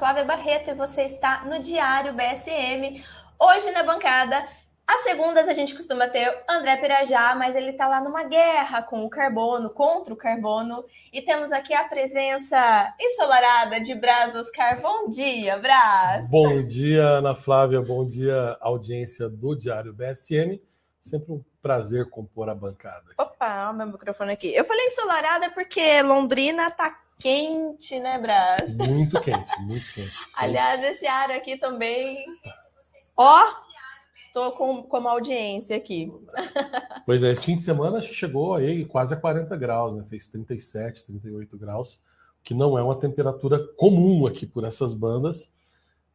Flávia Barreto e você está no Diário BSM. Hoje na bancada, às segundas a gente costuma ter o André Pirajá, mas ele está lá numa guerra com o carbono, contra o carbono. E temos aqui a presença ensolarada de Brás Oscar. Bom dia, Brás! Bom dia, Ana Flávia. Bom dia, audiência do Diário BSM. Sempre um prazer compor a bancada. Opa, o meu microfone aqui. Eu falei ensolarada porque Londrina tá quente, né, Brás? Muito quente, muito quente. Aliás, esse ar aqui também... Ó, tô com uma audiência aqui. Pois é, esse fim de semana chegou aí quase a 40 graus, né? Fez 37, 38 graus, que não é uma temperatura comum aqui por essas bandas.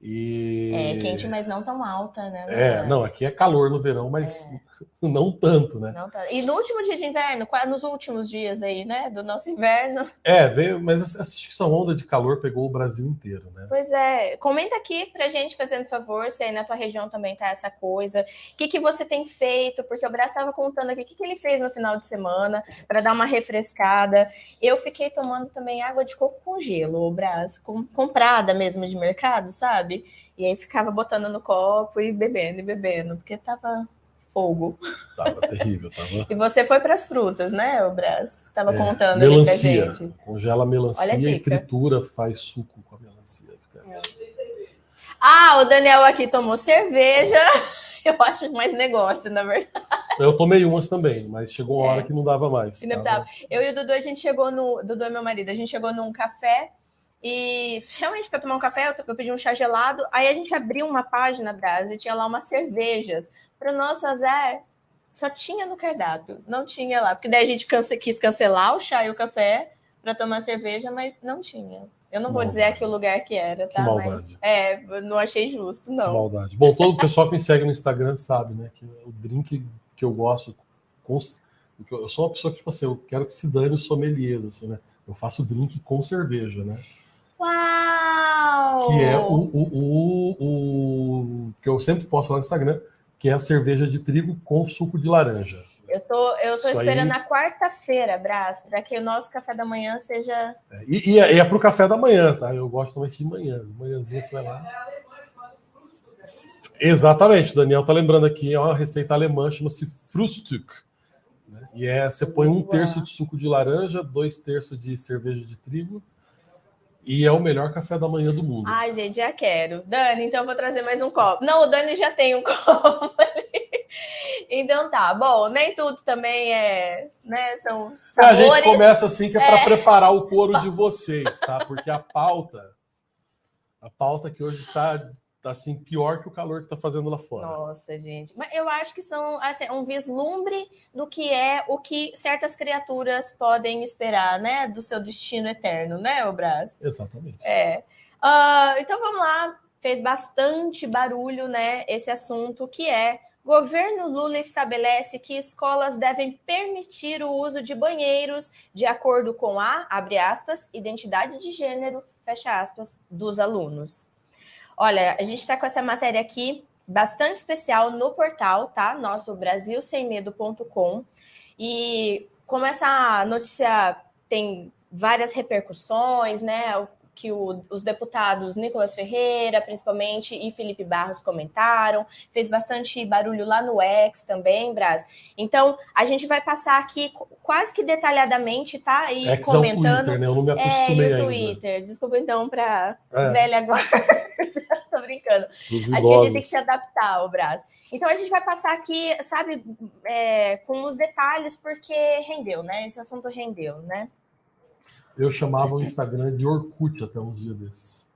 É quente, mas não tão alta, né? Não, aqui é calor no verão, mas não tanto, né? Não tá. E no último dia de inverno, nos últimos dias aí, né, do nosso inverno. Veio, mas acho que essa onda de calor pegou o Brasil inteiro, né? Pois é, comenta aqui pra gente, fazendo favor, se aí na tua região também tá essa coisa. O que você tem feito? Porque o Brás estava contando aqui o que ele fez no final de semana para dar uma refrescada. Eu fiquei tomando também água de coco com gelo, o Brás, comprada mesmo de mercado, sabe? E aí ficava botando no copo e bebendo, porque tava fogo. Tava terrível, tava. E você foi para as frutas, né, o Brás? Estava contando melancia, ali pra gente. Congela a melancia e tritura, faz suco com a melancia. Ah, o Daniel aqui tomou cerveja. Eu acho mais negócio, na verdade. Eu tomei umas também, mas chegou uma hora que não dava mais. Eu e o Dudu, a gente chegou no... Dudu é meu marido. A gente chegou num café e realmente para tomar um café eu pedi um chá gelado. Aí a gente abriu uma página, Brás, e tinha lá umas cervejas. Para o nosso azar, só tinha no cardápio, não tinha lá. Porque daí a gente quis cancelar o chá e o café para tomar cerveja, mas não tinha. Eu não vou dizer aqui o lugar que era, tá? Que maldade. Mas não achei justo, não. Que maldade. Bom, todo o pessoal que me segue no Instagram sabe, né? Que o drink que eu gosto... Eu sou uma pessoa que, tipo assim, eu quero que se dane os sommeliers, assim, né? Eu faço drink com cerveja, né? Uau! Que é o que eu sempre posto lá no Instagram, que é a cerveja de trigo com suco de laranja. Eu tô esperando a quarta-feira, Brás, para que o nosso café da manhã seja... E é pro café da manhã, tá? Eu gosto também de manhã. De manhãzinha você vai lá. Exatamente, o Daniel tá lembrando aqui, é uma receita alemã, chama-se Frühstück. Né? E você põe 1/3 de suco de laranja, 2/3 de cerveja de trigo, e é o melhor café da manhã do mundo. Ai, gente, já quero. Dani, então eu vou trazer mais um copo. Não, o Dani já tem um copo ali. Então tá, bom, nem tudo também né, são sabores. A gente começa assim que é para preparar o couro de vocês, tá? Porque a pauta que hoje está assim pior que o calor que está fazendo lá fora. Nossa, gente. Mas eu acho que são assim, um vislumbre do que é o que certas criaturas podem esperar, né? Do seu destino eterno, né, Brás? Exatamente. Então vamos lá. Fez bastante barulho, né? Esse assunto que é: governo Lula estabelece que escolas devem permitir o uso de banheiros de acordo com a, abre aspas, identidade de gênero, fecha aspas, dos alunos. Olha, a gente está com essa matéria aqui bastante especial no portal, tá? Nosso brasilsemmedo.com. E como essa notícia tem várias repercussões, né? Que os deputados Nicolas Ferreira, principalmente, e Felipe Barros comentaram, fez bastante barulho lá no X também, Brás. Então, a gente vai passar aqui quase que detalhadamente, tá? E X comentando. É o Twitter, né? Eu não me acostumei ainda. Twitter. Desculpa, então, para velha guarda. Tô brincando. A gente tem que se adaptar ao Brás. Então, a gente vai passar aqui, sabe, com os detalhes, porque rendeu, né? Esse assunto rendeu, né? Eu chamava o Instagram de Orkut até uns dias desses.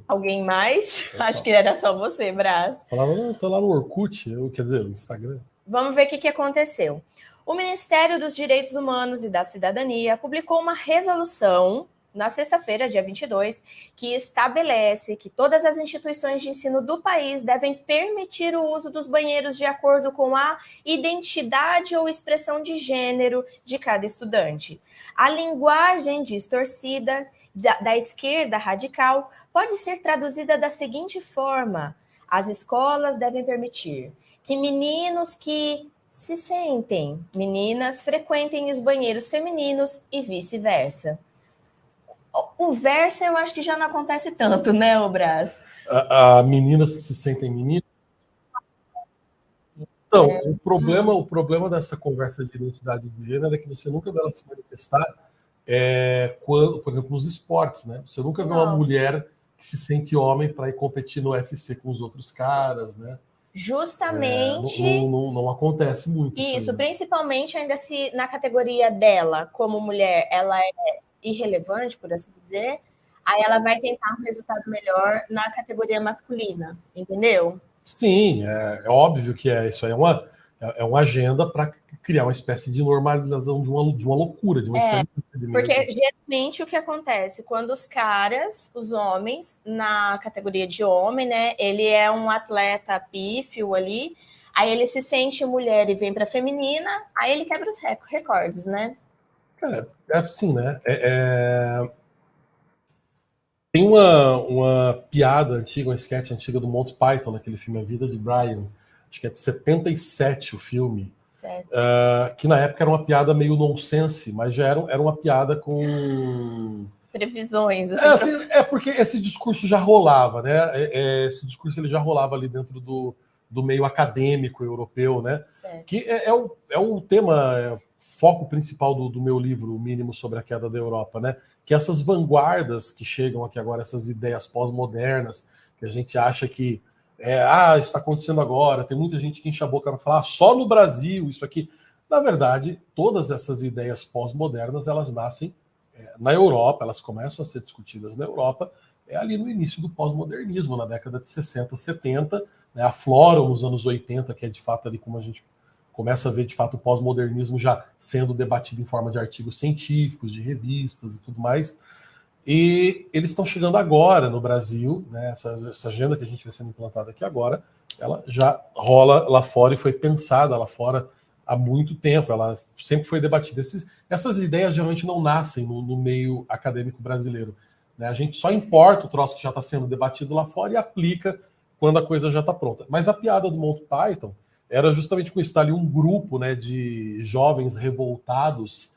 Alguém mais? Acho que era só você, Brás. Falava, não, tô lá no Orkut, quer dizer, no Instagram. Vamos ver o que aconteceu. O Ministério dos Direitos Humanos e da Cidadania publicou uma resolução na sexta-feira, dia 22, que estabelece que todas as instituições de ensino do país devem permitir o uso dos banheiros de acordo com a identidade ou expressão de gênero de cada estudante. A linguagem distorcida da esquerda radical pode ser traduzida da seguinte forma: as escolas devem permitir que meninos que se sentem meninas frequentem os banheiros femininos e vice-versa. O verso eu acho que já não acontece tanto, né, o Brás? A meninas se sentem meninas. Então, o problema dessa conversa de identidade de gênero é que você nunca vê ela se manifestar quando, por exemplo, nos esportes, né? Você nunca vê uma mulher que se sente homem para ir competir no UFC com os outros caras, né? Justamente. Não acontece muito isso, né? Principalmente ainda se na categoria dela, como mulher, ela é irrelevante, por assim dizer, aí ela vai tentar um resultado melhor na categoria masculina, entendeu? Sim, é óbvio que isso aí é uma agenda para criar uma espécie de normalização de uma loucura, de uma insanidade Porque mesmo. geralmente o que acontece quando os caras, os homens, na categoria de homem, né? Ele é um atleta pífio ali, aí ele se sente mulher e vem para feminina, aí ele quebra os recordes, né? Cara, é assim, né? Tem uma piada antiga, um sketch antiga do Monty Python, naquele filme A Vida de Brian, acho que é de 77 o filme, que na época era uma piada meio nonsense, mas já era uma piada com previsões. Assim, porque esse discurso já rolava, né? Esse discurso ele já rolava ali dentro do meio acadêmico europeu, né? Certo. Que é o tema, foco principal do meu livro, O Mínimo sobre a Queda da Europa, né? Que essas vanguardas que chegam aqui agora, essas ideias pós-modernas, que a gente acha que isso está acontecendo agora, tem muita gente que enche a boca para falar só no Brasil, isso aqui. Na verdade, todas essas ideias pós-modernas, elas nascem na Europa, elas começam a ser discutidas na Europa, ali no início do pós-modernismo, na década de 60, 70, né, afloram nos anos 80, que é de fato ali como a gente começa a ver de fato o pós-modernismo já sendo debatido em forma de artigos científicos, de revistas e tudo mais. E eles estão chegando agora no Brasil, né, essa agenda que a gente vê sendo implantada aqui agora, ela já rola lá fora e foi pensada lá fora há muito tempo, ela sempre foi debatida. Essas ideias geralmente não nascem no meio acadêmico brasileiro, né? A gente só importa o troço que já está sendo debatido lá fora e aplica quando a coisa já está pronta. Mas a piada do Monty Python era justamente com isso, tá ali um grupo, né, de jovens revoltados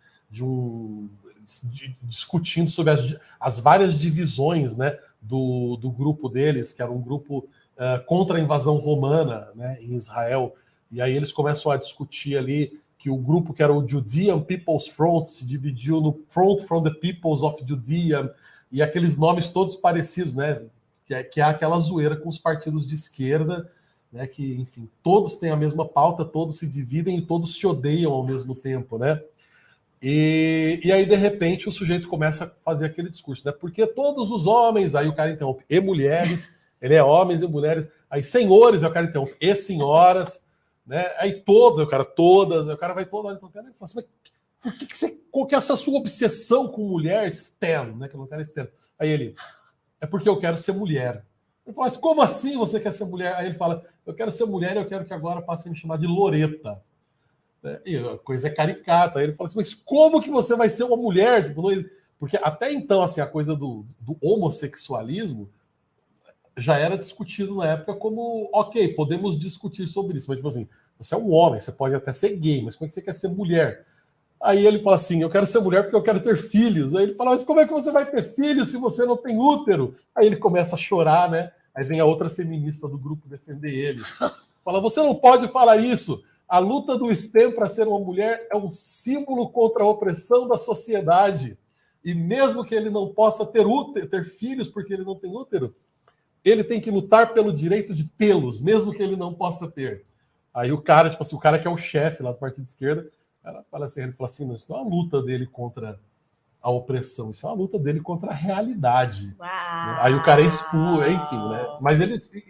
discutindo sobre as várias divisões, né, do grupo deles, que era um grupo contra a invasão romana, né, em Israel. E aí eles começam a discutir ali que o grupo que era o Judean People's Front se dividiu no Front from the Peoples of Judea, e aqueles nomes todos parecidos, né? Que é aquela zoeira com os partidos de esquerda, né? Que, enfim, todos têm a mesma pauta, todos se dividem e todos se odeiam ao mesmo tempo, né? E aí, de repente, o sujeito começa a fazer aquele discurso, né? Porque todos os homens, aí o cara interrompe, e mulheres, ele é homens e mulheres, aí senhores, aí o cara interrompe, e senhoras, né? Aí todos, aí o cara todas, aí o cara vai todo olhando e fala assim, mas qual que é essa sua obsessão com mulher? Stan, né? Que eu não quero Stan. Aí ele, é porque eu quero ser mulher. Ele fala, mas como assim você quer ser mulher? Aí ele fala, eu quero ser mulher e eu quero que agora passem a me chamar de Loreta. E a coisa é caricata. Aí ele fala assim, mas como que você vai ser uma mulher? Tipo, não... Porque até então, assim, a coisa do homossexualismo já era discutido na época como, ok, podemos discutir sobre isso, mas tipo assim, você é um homem, você pode até ser gay, mas como é que você quer ser mulher? Aí ele fala assim, eu quero ser mulher porque eu quero ter filhos. Aí ele fala, mas como é que você vai ter filhos se você não tem útero? Aí ele começa a chorar, né? Aí vem a outra feminista do grupo defender ele. Fala, você não pode falar isso. A luta do STEM para ser uma mulher é um símbolo contra a opressão da sociedade. E mesmo que ele não possa ter filhos porque ele não tem útero, ele tem que lutar pelo direito de tê-los, mesmo que ele não possa ter. Aí o cara, tipo assim, o cara que é o chefe lá do Partido de Esquerda, ele fala assim, não, isso não é uma luta dele contra a opressão, isso é uma luta dele contra a realidade. Né? Aí o cara é expulso, enfim, né? Mas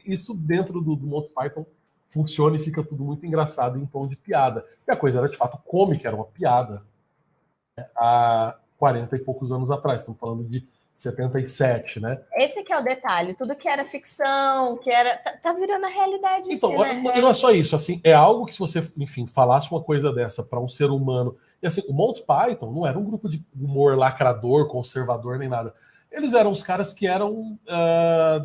isso dentro do Monty Python funciona e fica tudo muito engraçado em tom de piada. E a coisa era de fato cômica, era uma piada. Né? Há 40 e poucos anos atrás, estamos falando de 77, né? Esse que é o detalhe, tudo que era ficção, que era tá virando a realidade. Então, si, né? Não é só isso, assim, é algo que se você, enfim, falasse uma coisa dessa para um ser humano, e assim, o Monty Python não era um grupo de humor lacrador, conservador, nem nada. Eles eram os caras que eram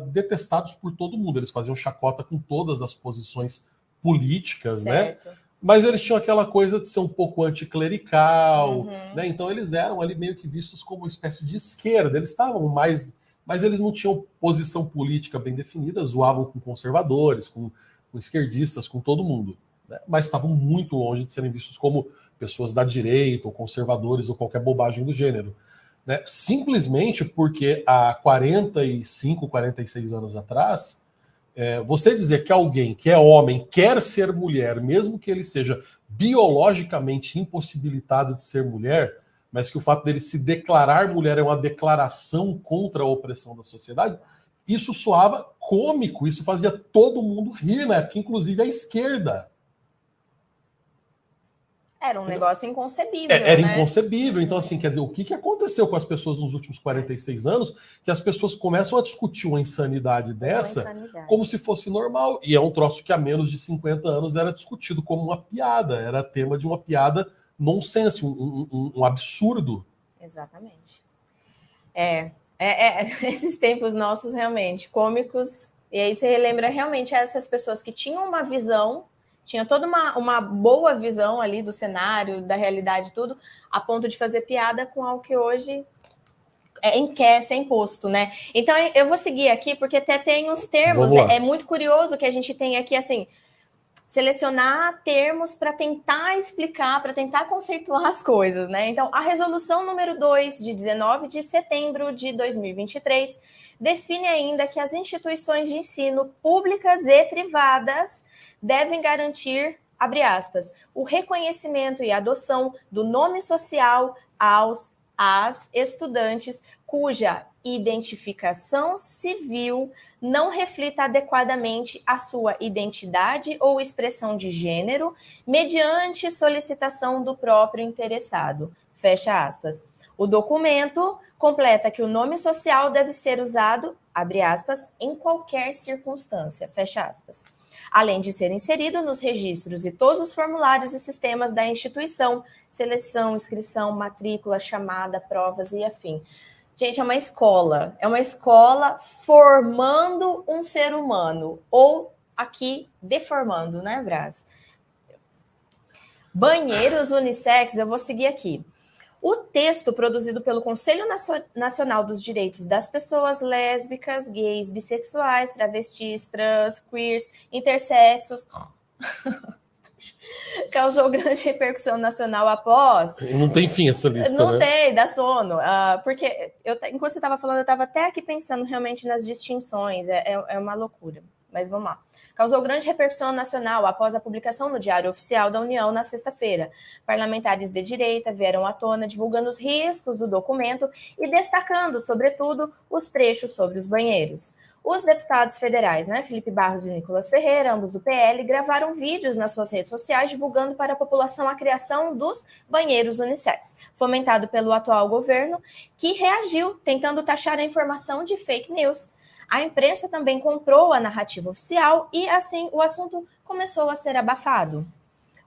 detestados por todo mundo, eles faziam chacota com todas as posições políticas, certo, né? Mas eles tinham aquela coisa de ser um pouco anticlerical, né? Então eles eram ali meio que vistos como uma espécie de esquerda. Eles estavam mais... Mas eles não tinham posição política bem definida, zoavam com conservadores, com esquerdistas, com todo mundo, né? Mas estavam muito longe de serem vistos como pessoas da direita, ou conservadores, ou qualquer bobagem do gênero, né? Simplesmente porque há 45, 46 anos atrás... você dizer que alguém que é homem quer ser mulher, mesmo que ele seja biologicamente impossibilitado de ser mulher, mas que o fato dele se declarar mulher é uma declaração contra a opressão da sociedade, isso soava cômico, isso fazia todo mundo rir, né? Porque inclusive a esquerda. Era um negócio inconcebível, Era né? inconcebível. Então, assim, quer dizer, o que aconteceu com as pessoas nos últimos 46 anos que as pessoas começam a discutir uma insanidade dessa como se fosse normal. E é um troço que há menos de 50 anos era discutido como uma piada, era tema de uma piada nonsense, um absurdo. Exatamente. Esses tempos nossos realmente cômicos, e aí você relembra realmente essas pessoas que tinham uma visão, tinha toda uma boa visão ali do cenário, da realidade, tudo, a ponto de fazer piada com algo que hoje quer ser imposto, né? Então, eu vou seguir aqui, porque até tem os termos, é muito curioso que a gente tem aqui, assim, selecionar termos para tentar explicar, para tentar conceituar as coisas, né? Então, a resolução número 2, de 19 de setembro de 2023, define ainda que as instituições de ensino públicas e privadas devem garantir, abre aspas, o reconhecimento e adoção do nome social às estudantes cuja identificação civil não reflita adequadamente a sua identidade ou expressão de gênero, mediante solicitação do próprio interessado. Fecha aspas. O documento completa que o nome social deve ser usado, abre aspas, em qualquer circunstância, fecha aspas, além de ser inserido nos registros e todos os formulários e sistemas da instituição, seleção, inscrição, matrícula, chamada, provas e afim. Gente, é uma escola formando um ser humano, ou aqui deformando, né, Brás? Banheiros unissex, eu vou seguir aqui. O texto produzido pelo Conselho Nacional dos Direitos das Pessoas Lésbicas, Gays, Bissexuais, Travestis, Trans, Queers, Intersexos causou grande repercussão nacional após... Não tem fim essa lista, Não né? tem, dá sono. Porque, enquanto você estava falando, eu estava até aqui pensando realmente nas distinções. É uma loucura. Mas vamos lá. Causou grande repercussão nacional após a publicação no Diário Oficial da União na sexta-feira. Parlamentares de direita vieram à tona divulgando os riscos do documento e destacando, sobretudo, os trechos sobre os banheiros. Os deputados federais, né, Felipe Barros e Nicolas Ferreira, ambos do PL, gravaram vídeos nas suas redes sociais divulgando para a população a criação dos banheiros unissex, fomentado pelo atual governo, que reagiu tentando taxar a informação de fake news. A imprensa também comprou a narrativa oficial e, assim, o assunto começou a ser abafado.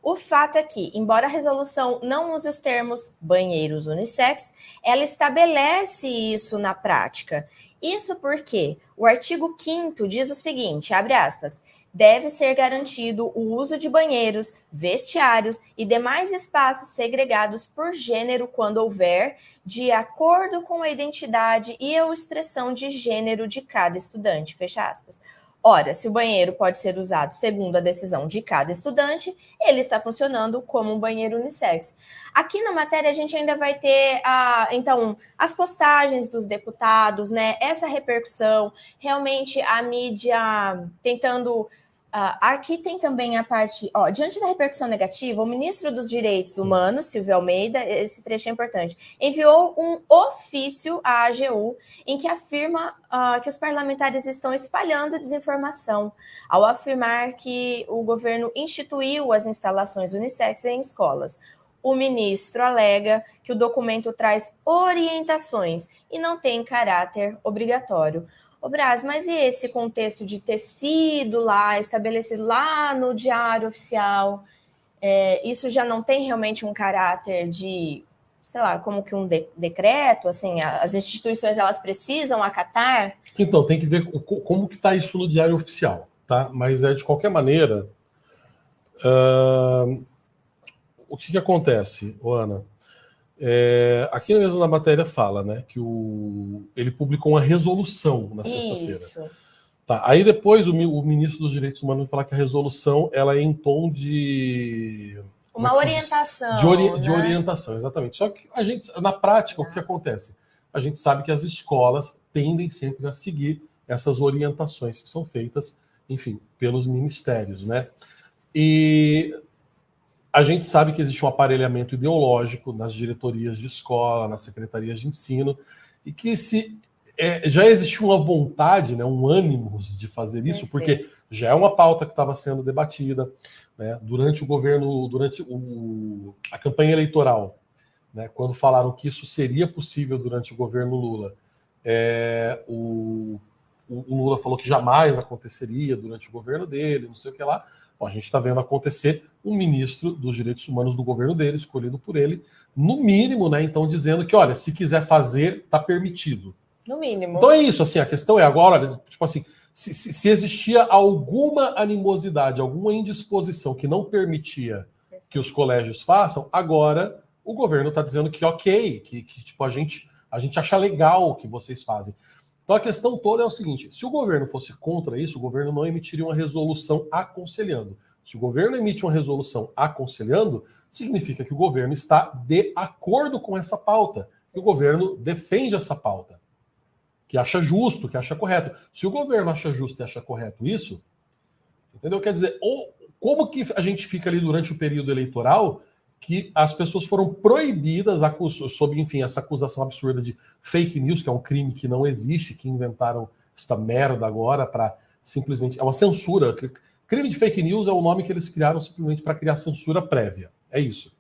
O fato é que, embora a resolução não use os termos banheiros unissex, ela estabelece isso na prática. Isso porque o artigo 5º diz o seguinte, abre aspas, deve ser garantido o uso de banheiros, vestiários e demais espaços segregados por gênero quando houver, de acordo com a identidade e a expressão de gênero de cada estudante, fecha aspas. Ora, se o banheiro pode ser usado segundo a decisão de cada estudante, ele está funcionando como um banheiro unissex. Aqui na matéria a gente ainda vai ter, então, as postagens dos deputados, né? Essa repercussão, realmente a mídia tentando... aqui tem também a parte... diante da repercussão negativa, o ministro dos Direitos Humanos, Silvio Almeida, esse trecho é importante, enviou um ofício à AGU em que afirma que os parlamentares estão espalhando desinformação ao afirmar que o governo instituiu as instalações unissex em escolas. O ministro alega que o documento traz orientações e não tem caráter obrigatório. Ô Brás, mas e esse contexto de ter sido lá, estabelecido lá no Diário Oficial, isso já não tem realmente um caráter de, sei lá, como que um decreto, assim, as instituições elas precisam acatar? Então, tem que ver como que está isso no Diário Oficial, tá? Mas, de qualquer maneira, O que acontece, Ana? Aqui mesmo na matéria fala, né, que ele publicou uma resolução na sexta-feira. Tá, aí depois o ministro dos Direitos Humanos vai falar que a resolução ela é em tom de... Uma orientação. De orientação, exatamente. Só que a gente, na prática, o que acontece? A gente sabe que as escolas tendem sempre a seguir essas orientações que são feitas, enfim, pelos ministérios, né? E a gente sabe que existe um aparelhamento ideológico nas diretorias de escola, nas secretarias de ensino, e que já existe uma vontade, né, um ânimo de fazer isso, porque já é uma pauta que estava sendo debatida, né, durante o governo, durante a campanha eleitoral, né, quando falaram que isso seria possível durante o governo Lula. O Lula falou que jamais aconteceria durante o governo dele, não sei o que lá. Bom, a gente está vendo acontecer um ministro dos Direitos Humanos do governo dele, escolhido por ele, no mínimo, né, então dizendo que, olha, se quiser fazer, está permitido. No mínimo. Então é isso, assim, a questão é agora, tipo assim, se existia alguma animosidade, alguma indisposição que não permitia que os colégios façam, agora o governo está dizendo que ok, que tipo, a gente acha legal o que vocês fazem. Então a questão toda é o seguinte, se o governo fosse contra isso, o governo não emitiria uma resolução aconselhando. Se o governo emite uma resolução aconselhando, significa que o governo está de acordo com essa pauta, que o governo defende essa pauta, que acha justo, que acha correto. Se o governo acha justo e acha correto isso, entendeu? Quer dizer, como que a gente fica ali durante o período eleitoral que as pessoas foram proibidas sob, enfim, essa acusação absurda de fake news, que é um crime que não existe, que inventaram esta merda agora para simplesmente... É uma censura. Crime de fake news é o nome que eles criaram simplesmente para criar censura prévia. É isso.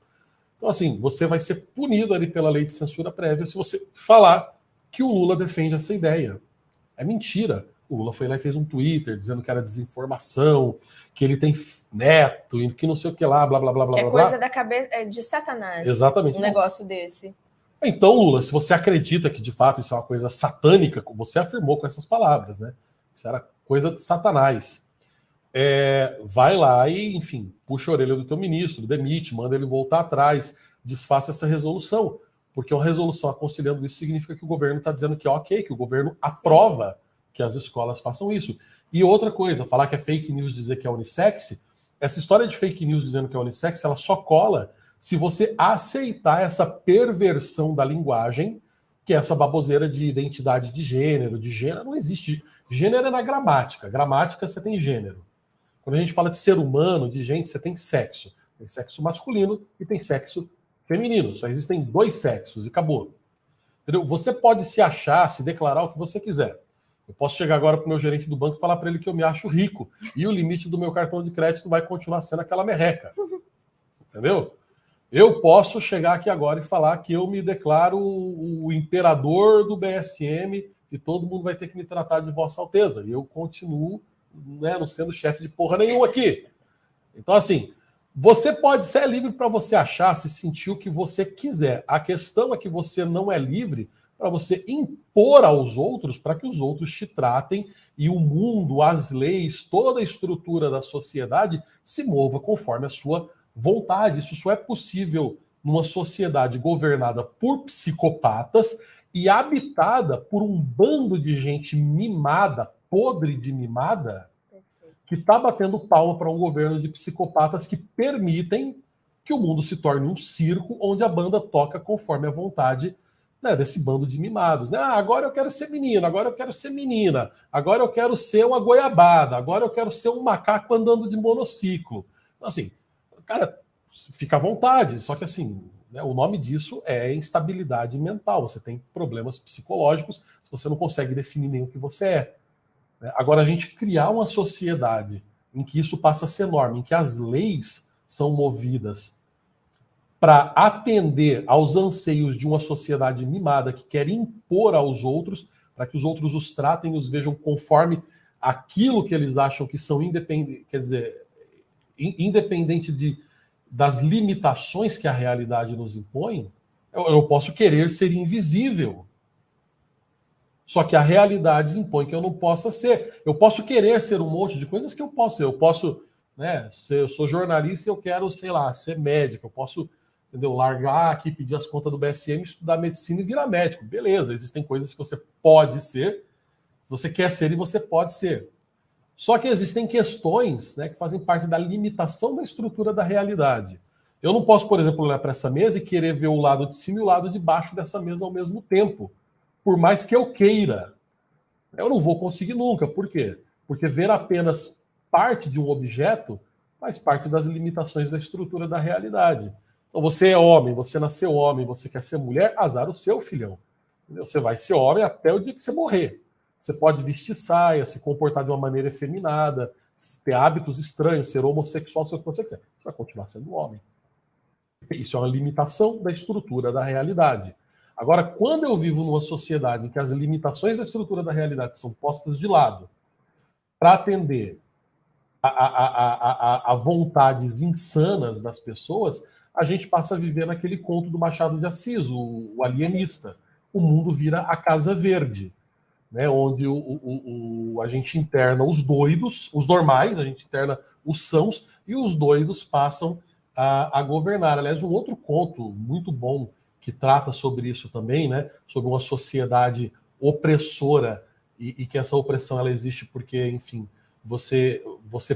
Então, assim, você vai ser punido ali pela lei de censura prévia se você falar que o Lula defende essa ideia. É mentira. O Lula foi lá e fez um Twitter dizendo que era desinformação, que ele tem neto, e que não sei o que lá, blá, blá, blá, blá, blá. É coisa da cabeça de Satanás. Exatamente. Um negócio desse. Então, Lula, se você acredita que de fato isso é uma coisa satânica, você afirmou com essas palavras, né? Isso era coisa de Satanás. Vai lá e, enfim, puxa a orelha do teu ministro, demite, manda ele voltar atrás, desfaça essa resolução. Porque uma resolução aconselhando isso significa que o governo está dizendo que é ok, que o governo aprova que as escolas façam isso. E outra coisa, falar que é fake news dizer que é unissex, essa história de fake news dizendo que é unissex, ela só cola se você aceitar essa perversão da linguagem, que é essa baboseira de identidade de gênero. De gênero não existe. Gênero é na gramática. Gramática você tem gênero. Quando a gente fala de ser humano, de gente, você tem sexo. Tem sexo masculino e tem sexo feminino. Só existem dois sexos e acabou. Entendeu? Você pode se achar, se declarar o que você quiser. Eu posso chegar agora para o meu gerente do banco e falar para ele que eu me acho rico. E o limite do meu cartão de crédito vai continuar sendo aquela merreca. Entendeu? Eu posso chegar aqui agora e falar que eu me declaro o imperador do BSM e todo mundo vai ter que me tratar de Vossa Alteza. E eu continuo, né, não sendo chefe de porra nenhuma aqui. Então, assim, você pode ser livre para você achar, se sentir o que você quiser. A questão é que você não é livre para você impor aos outros, para que os outros te tratem e o mundo, as leis, toda a estrutura da sociedade se mova conforme a sua vontade. Isso só é possível numa sociedade governada por psicopatas e habitada por um bando de gente mimada, podre de mimada, que está batendo palma para um governo de psicopatas que permitem que o mundo se torne um circo onde a banda toca conforme a vontade, né, desse bando de mimados. Né? Ah, agora eu quero ser menino, agora eu quero ser menina, agora eu quero ser uma goiabada, agora eu quero ser um macaco andando de monociclo. Então, assim, cara, fica à vontade, só que assim, né, o nome disso é instabilidade mental. Você tem problemas psicológicos se você não consegue definir nem o que você é. Agora, a gente criar uma sociedade em que isso passa a ser norma, em que as leis são movidas para atender aos anseios de uma sociedade mimada que quer impor aos outros, para que os outros os tratem e os vejam conforme aquilo que eles acham que são independentes, quer dizer, independente das limitações que a realidade nos impõe, eu posso querer ser invisível. Só que a realidade impõe que eu não possa ser. Eu posso querer ser um monte de coisas que eu posso ser. Eu posso né? Se eu sou jornalista, eu quero, sei lá, ser médico, eu posso, entendeu, largar aqui, pedir as contas do BSM, estudar medicina e virar médico. Beleza, existem coisas que você pode ser, você quer ser e você pode ser. Só que existem questões, né, que fazem parte da limitação da estrutura da realidade. Eu não posso, por exemplo, olhar para essa mesa e querer ver o lado de cima e o lado de baixo dessa mesa ao mesmo tempo, por mais que eu queira. Eu não vou conseguir nunca. Por quê? Porque ver apenas parte de um objeto faz parte das limitações da estrutura da realidade. Então, você é homem, você nasceu homem, você quer ser mulher, azar o seu, filhão. Entendeu? Você vai ser homem até o dia que você morrer. Você pode vestir saia, se comportar de uma maneira efeminada, ter hábitos estranhos, ser homossexual, se você quiser. Você vai continuar sendo homem. Isso é uma limitação da estrutura da realidade. Agora, quando eu vivo numa sociedade em que as limitações da estrutura da realidade são postas de lado para atender a vontades insanas das pessoas, a gente passa a viver naquele conto do Machado de Assis, o alienista. O mundo vira a Casa Verde, né, onde a gente interna os doidos, os normais, a gente interna os sãos, e os doidos passam a governar. Aliás, um outro conto muito bom que trata sobre isso também, né, sobre uma sociedade opressora e que essa opressão ela existe porque, enfim, você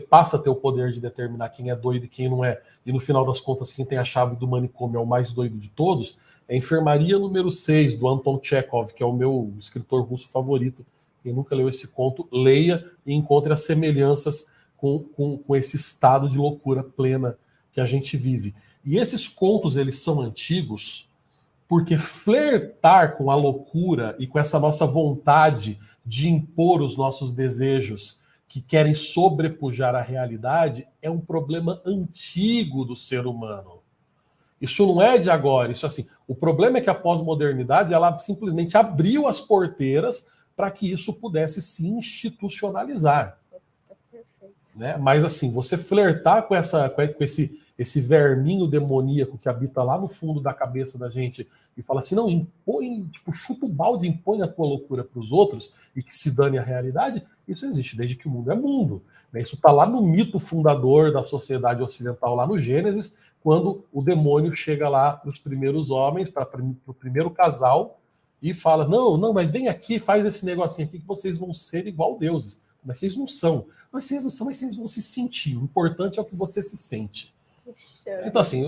passa a ter o poder de determinar quem é doido e quem não é, e no final das contas quem tem a chave do manicômio é o mais doido de todos. É a Enfermaria número 6, do Anton Chekhov, que é o meu escritor russo favorito. Quem nunca leu esse conto, leia e encontre as semelhanças com esse estado de loucura plena que a gente vive. E esses contos, eles são antigos porque flertar com a loucura e com essa nossa vontade de impor os nossos desejos que querem sobrepujar a realidade é um problema antigo do ser humano. Isso não é de agora, isso assim. O problema é que a pós-modernidade ela simplesmente abriu as porteiras para que isso pudesse se institucionalizar. Né? Mas assim, você flertar com esse verminho demoníaco que habita lá no fundo da cabeça da gente e fala assim, não, impõe, tipo, chuta o balde, impõe a tua loucura para os outros e que se dane a realidade, isso existe desde que o mundo é mundo. Né? Isso está lá no mito fundador da sociedade ocidental, lá no Gênesis, quando o demônio chega lá para os primeiros homens, para o primeiro casal, e fala, não, mas vem aqui, faz esse negocinho aqui que vocês vão ser igual deuses. Mas vocês não são. Mas vocês não são, mas vocês vão se sentir. O importante é o que você se sente. Então, assim,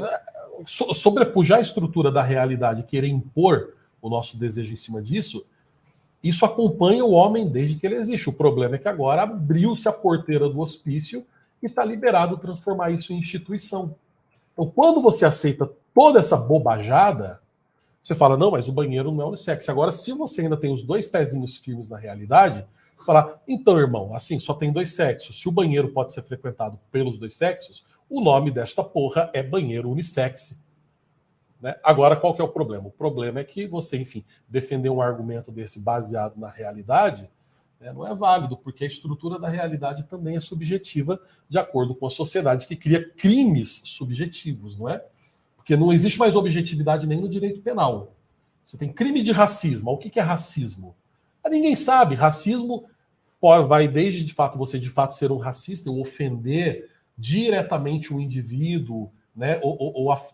sobrepujar a estrutura da realidade e querer impor o nosso desejo em cima disso, isso acompanha o homem desde que ele existe. O problema é que agora abriu-se a porteira do hospício e está liberado transformar isso em instituição. Então, quando você aceita toda essa bobajada, você fala, não, mas o banheiro não é unissex. Agora, se você ainda tem os dois pezinhos firmes na realidade, falar, então, irmão, assim, só tem dois sexos. Se o banheiro pode ser frequentado pelos dois sexos, o nome desta porra é banheiro unissex. Né? Agora, qual que é o problema? O problema é que você, enfim, defender um argumento desse baseado na realidade, né, não é válido, porque a estrutura da realidade também é subjetiva, de acordo com a sociedade que cria crimes subjetivos, não é? Porque não existe mais objetividade nem no direito penal. Você tem crime de racismo. O que é racismo? Ninguém sabe. Racismo vai desde, de fato, você de fato ser um racista, ou ofender diretamente um indivíduo, né?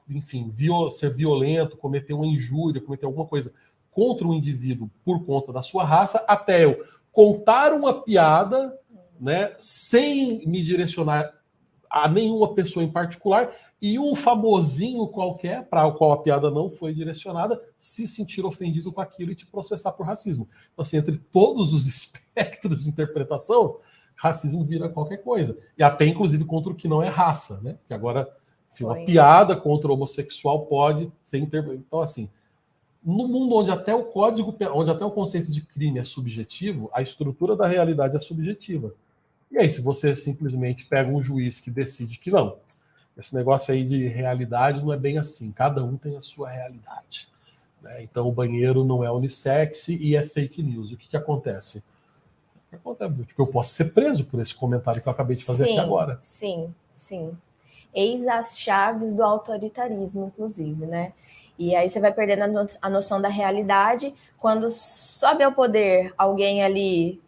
Enfim, ser violento, cometer uma injúria, cometer alguma coisa contra um indivíduo por conta da sua raça, até eu contar uma piada, né, sem me direcionar a nenhuma pessoa em particular, e um famosinho qualquer, para o qual a piada não foi direcionada, se sentir ofendido com aquilo e te processar por racismo. Então, assim, entre todos os espectros de interpretação, racismo vira qualquer coisa. E até, inclusive, contra o que não é raça, né? Que agora, enfim, uma piada contra o homossexual pode ser interpretada. Então, assim, no mundo onde até o código, onde até o conceito de crime é subjetivo, a estrutura da realidade é subjetiva. E aí, se você simplesmente pega um juiz que decide que não, esse negócio aí de realidade não é bem assim, cada um tem a sua realidade. Né? Então, o banheiro não é unissex e é fake news. O que acontece? Tipo, eu posso ser preso por esse comentário que eu acabei de fazer aqui agora. Sim. Eis as chaves do autoritarismo, inclusive, né? E aí você vai perdendo a noção da realidade. Quando sobe ao poder alguém ali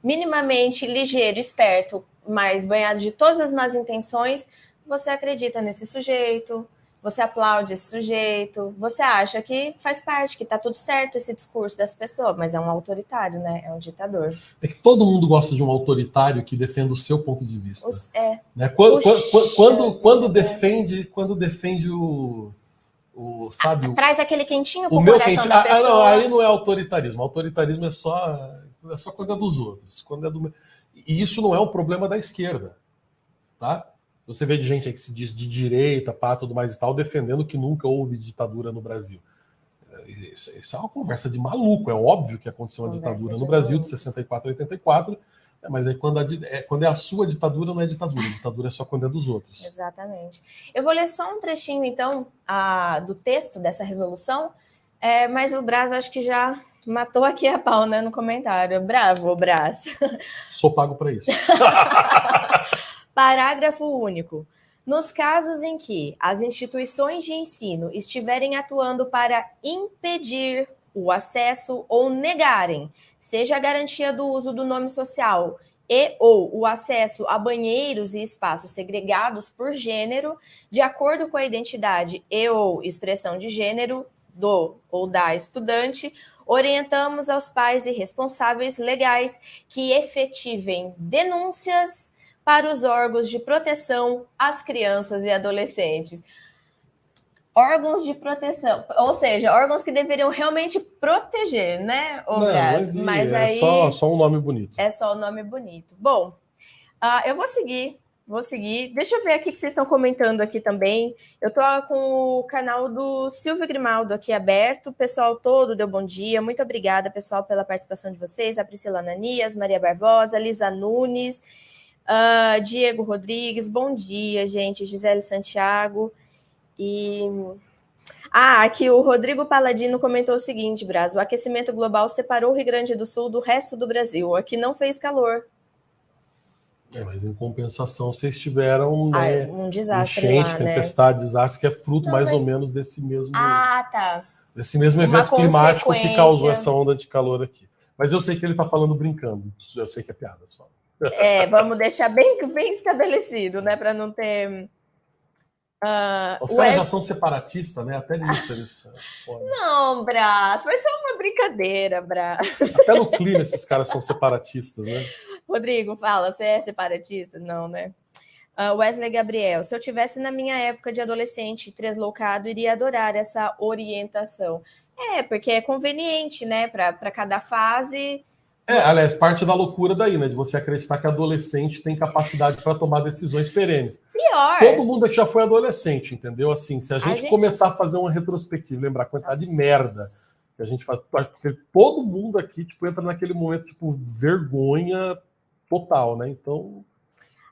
minimamente ligeiro, esperto, mas banhado de todas as más intenções, você acredita nesse sujeito, você aplaude esse sujeito, você acha que faz parte, que tá tudo certo esse discurso dessa pessoa, mas é um autoritário, né? É um ditador. É que todo mundo gosta de um autoritário que defenda o seu ponto de vista. Né? Quando defende o sabe, traz aquele quentinho pro o meu coração quentinho. da pessoa. Não, aí não é autoritarismo. Autoritarismo é só quando é dos outros. E isso não é um problema da esquerda, tá? Você vê de gente aí que se diz de direita, tudo mais e tal, defendendo que nunca houve ditadura no Brasil. Isso é uma conversa de maluco. É óbvio que aconteceu uma ditadura no Brasil de 64 a 84, mas aí quando é a sua ditadura, não é ditadura. A ditadura é só quando é dos outros. Exatamente. Eu vou ler só um trechinho, então, do texto dessa resolução, mas o Braz acho que já matou aqui a pau, né, no comentário. Bravo, Braz. Sou pago para isso. Parágrafo único. Nos casos em que as instituições de ensino estiverem atuando para impedir o acesso ou negarem, seja a garantia do uso do nome social ou o acesso a banheiros e espaços segregados por gênero, de acordo com a identidade ou expressão de gênero do ou da estudante, orientamos aos pais e responsáveis legais que efetivem denúncias para os órgãos de proteção às crianças e adolescentes. Órgãos de proteção, ou seja, órgãos que deveriam realmente proteger, né, mas aí só um nome bonito. É só um nome bonito. Bom, eu vou seguir. Deixa eu ver aqui que vocês estão comentando aqui também. Eu estou com o canal do Silvio Grimaldo aqui aberto. O pessoal todo deu bom dia. Muito obrigada, pessoal, pela participação de vocês. A Priscila Ananias, Maria Barbosa, Lisa Nunes, Diego Rodrigues, bom dia, gente. Gisele Santiago. E aqui o Rodrigo Paladino comentou o seguinte, Braz: o aquecimento global separou o Rio Grande do Sul do resto do Brasil. Aqui não fez calor. Mas em compensação, vocês tiveram um desastre enchente, lá, tempestade, desastre, que é fruto mais ou menos desse mesmo... tá. Desse mesmo evento climático que causou essa onda de calor aqui. Mas eu sei que ele está falando brincando. Eu sei que é piada só. Vamos deixar bem estabelecido, né? Para não ter... Os caras já são separatistas, né? Até nisso eles... Não, Brás, foi só uma brincadeira, Brás. Até no clima esses caras são separatistas, né? Rodrigo, fala, você é separatista? Não, né? Wesley Gabriel: se eu tivesse na minha época de adolescente deslocado, iria adorar essa orientação. Porque é conveniente, né? Para cada fase... aliás, parte da loucura daí, né? De você acreditar que adolescente tem capacidade para tomar decisões perenes. Pior. Todo mundo aqui já foi adolescente, entendeu? Assim, se a gente começar a fazer uma retrospectiva, lembrar a quantidade de merda que a gente faz, porque todo mundo aqui, tipo, entra naquele momento, tipo, vergonha total, né? Então...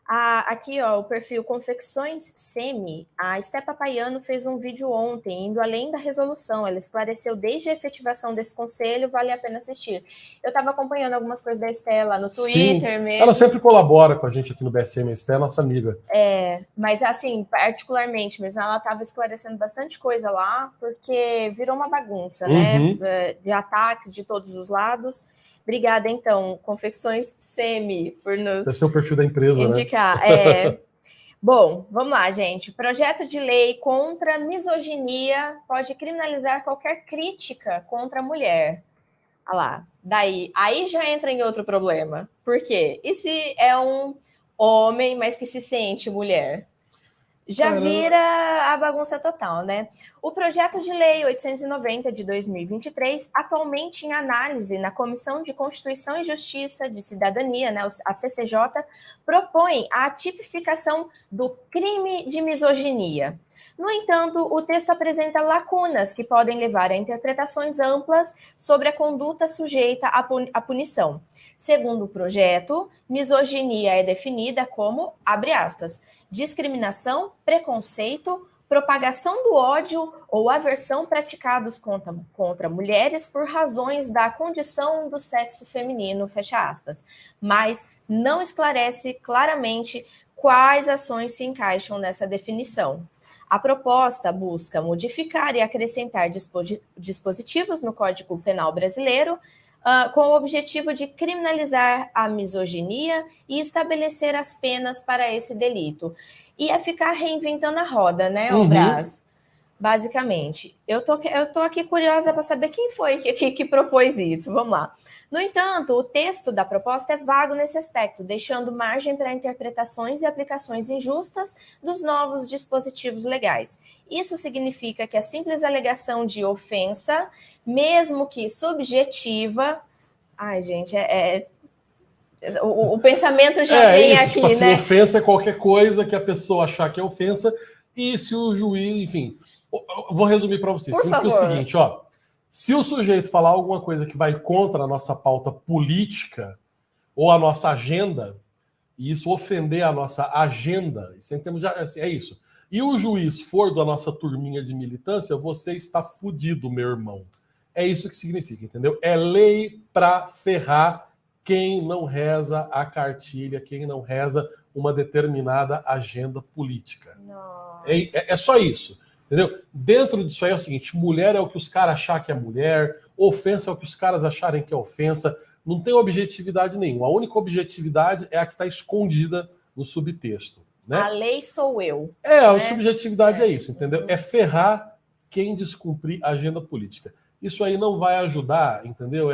aqui, ó, o perfil Confecções Semi. A Stepa Paiano fez um vídeo ontem, indo além da resolução. Ela esclareceu desde a efetivação desse conselho, vale a pena assistir. Eu estava acompanhando algumas coisas da Estela no Twitter mesmo. Ela sempre colabora com a gente aqui no BSM, a Estela é nossa amiga. Mas assim, particularmente mesmo, ela estava esclarecendo bastante coisa lá, porque virou uma bagunça, né? De ataques de todos os lados. Obrigada, então, Confecções Semi, por nos... Deve ser o perfil da empresa, indicar. Bom, vamos lá, gente. Projeto de lei contra a misoginia pode criminalizar qualquer crítica contra a mulher. Olha lá. Aí já entra em outro problema. Por quê? E se é um homem, mas que se sente mulher? Já vira a bagunça total, né? O projeto de lei 890 de 2023, atualmente em análise na Comissão de Constituição e Justiça de Cidadania, né, a CCJ, propõe a tipificação do crime de misoginia. No entanto, o texto apresenta lacunas que podem levar a interpretações amplas sobre a conduta sujeita à punição. Segundo o projeto, misoginia é definida como, abre aspas, discriminação, preconceito, propagação do ódio ou aversão praticados contra mulheres por razões da condição do sexo feminino, fecha aspas, mas não esclarece claramente quais ações se encaixam nessa definição. A proposta busca modificar e acrescentar dispositivos no Código Penal brasileiro, com o objetivo de criminalizar a misoginia e estabelecer as penas para esse delito. E é ficar reinventando a roda, né, Brás? Basicamente. Eu tô aqui curiosa para saber quem foi que propôs isso. Vamos lá. No entanto, o texto da proposta é vago nesse aspecto, deixando margem para interpretações e aplicações injustas dos novos dispositivos legais. Isso significa que a simples alegação de ofensa, mesmo que subjetiva... Ai, gente, o pensamento já vem isso, aqui, tipo assim, né? Ofensa é qualquer coisa que a pessoa achar que é ofensa, e se o juiz, enfim... Vou resumir para vocês. Por favor. O seguinte, ó. Se o sujeito falar alguma coisa que vai contra a nossa pauta política ou a nossa agenda, e isso ofender a nossa agenda, isso é isso. E o juiz for da nossa turminha de militância, você está fudido, meu irmão. É isso que significa, entendeu? É lei para ferrar quem não reza a cartilha, quem não reza uma determinada agenda política. É só isso. Entendeu? Dentro disso aí é o seguinte: mulher é o que os caras acham que é mulher, ofensa é o que os caras acharem que é ofensa, não tem objetividade nenhuma. A única objetividade é a que está escondida no subtexto. Né? A lei sou eu. A subjetividade é isso, entendeu? É ferrar quem descumprir a agenda política. Isso aí não vai ajudar, entendeu?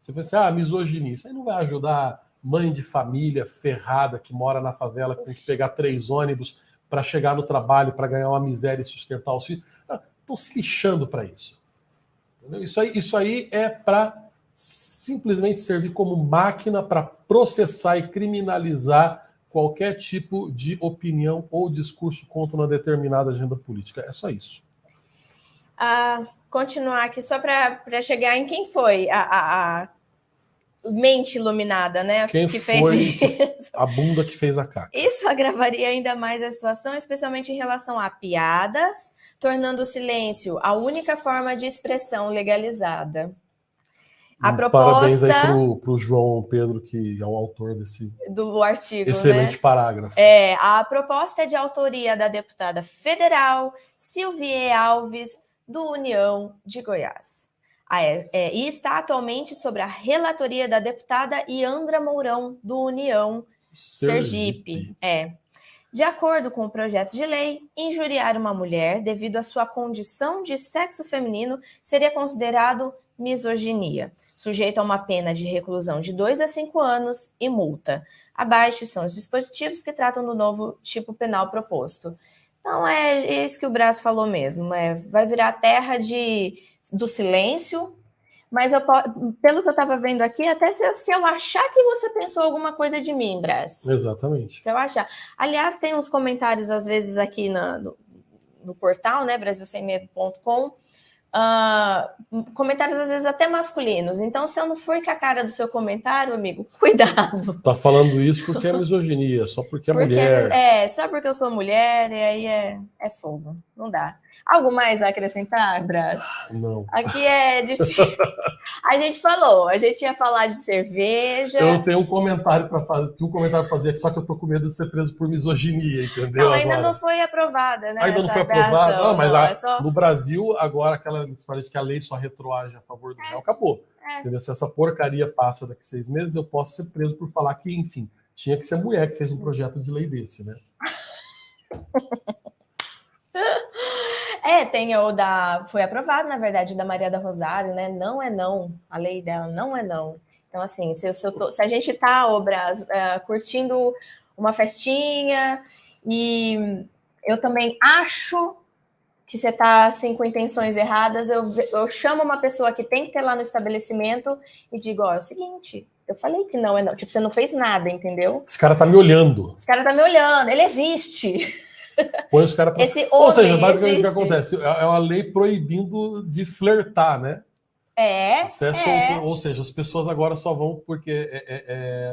Você pensa, misoginia, isso aí não vai ajudar mãe de família ferrada que mora na favela, que tem que pegar 3 ônibus para chegar no trabalho, para ganhar uma miséria e sustentar os filhos. Estão se lixando para isso. Entendeu? Isso aí é para simplesmente servir como máquina para processar e criminalizar qualquer tipo de opinião ou discurso contra uma determinada agenda política. É só isso. Continuar aqui só para chegar em quem foi a mente iluminada, né? Quem que foi fez isso. A bunda que fez a caca. Isso agravaria ainda mais a situação, especialmente em relação a piadas, tornando o silêncio a única forma de expressão legalizada. A proposta... Parabéns aí pro João Pedro, que é o autor do artigo, excelente parágrafo. A proposta é de autoria da deputada federal Silvie Alves, do União de Goiás. E está atualmente sobre a relatoria da deputada Iandra Mourão, do União Sergipe. De acordo com o projeto de lei, injuriar uma mulher devido à sua condição de sexo feminino seria considerado misoginia, sujeito a uma pena de reclusão de 2 a 5 anos e multa. Abaixo são os dispositivos que tratam do novo tipo penal proposto. Então, é isso que o Brás falou mesmo. Vai virar terra do silêncio, mas pelo que eu estava vendo aqui, até se eu achar que você pensou alguma coisa de mim, Brás. Exatamente. Se eu achar. Aliás, tem uns comentários, às vezes, aqui no portal, né, brasilsemmedo.com, comentários, às vezes, até masculinos. Então, se eu não for com a cara do seu comentário, amigo, cuidado. Tá falando isso porque é misoginia, só porque é mulher. Só porque eu sou mulher, e aí é fogo. Não dá. Algo mais a acrescentar, Brás? Não. Aqui é difícil. A gente ia falar de cerveja. Eu tenho um comentário para fazer, aqui, só que eu tô com medo de ser preso por misoginia, entendeu? Não, ainda não foi aprovada, né? Ainda não foi aprovada. Não, mas só... no Brasil, agora, aquela história de que a lei só retroage a favor do réu, acabou. Entendeu? Se essa porcaria passa daqui 6 meses, eu posso ser preso por falar que, enfim, tinha que ser mulher que fez um projeto de lei desse, né? Tem foi aprovado, na verdade, o da Maria da Rosário, né? Não é não. A lei dela não é não. Então, assim, se a gente tá, Brás, curtindo uma festinha e eu também acho que você tá, assim, com intenções erradas, eu chamo uma pessoa que tem que ter lá no estabelecimento e digo, é o seguinte, eu falei que não é não. Tipo, você não fez nada, entendeu? Esse cara tá me olhando. Ele existe. Põe os caras pra... Ou seja, basicamente o que acontece? É uma lei proibindo de flertar, né? Ou seja, as pessoas agora só vão porque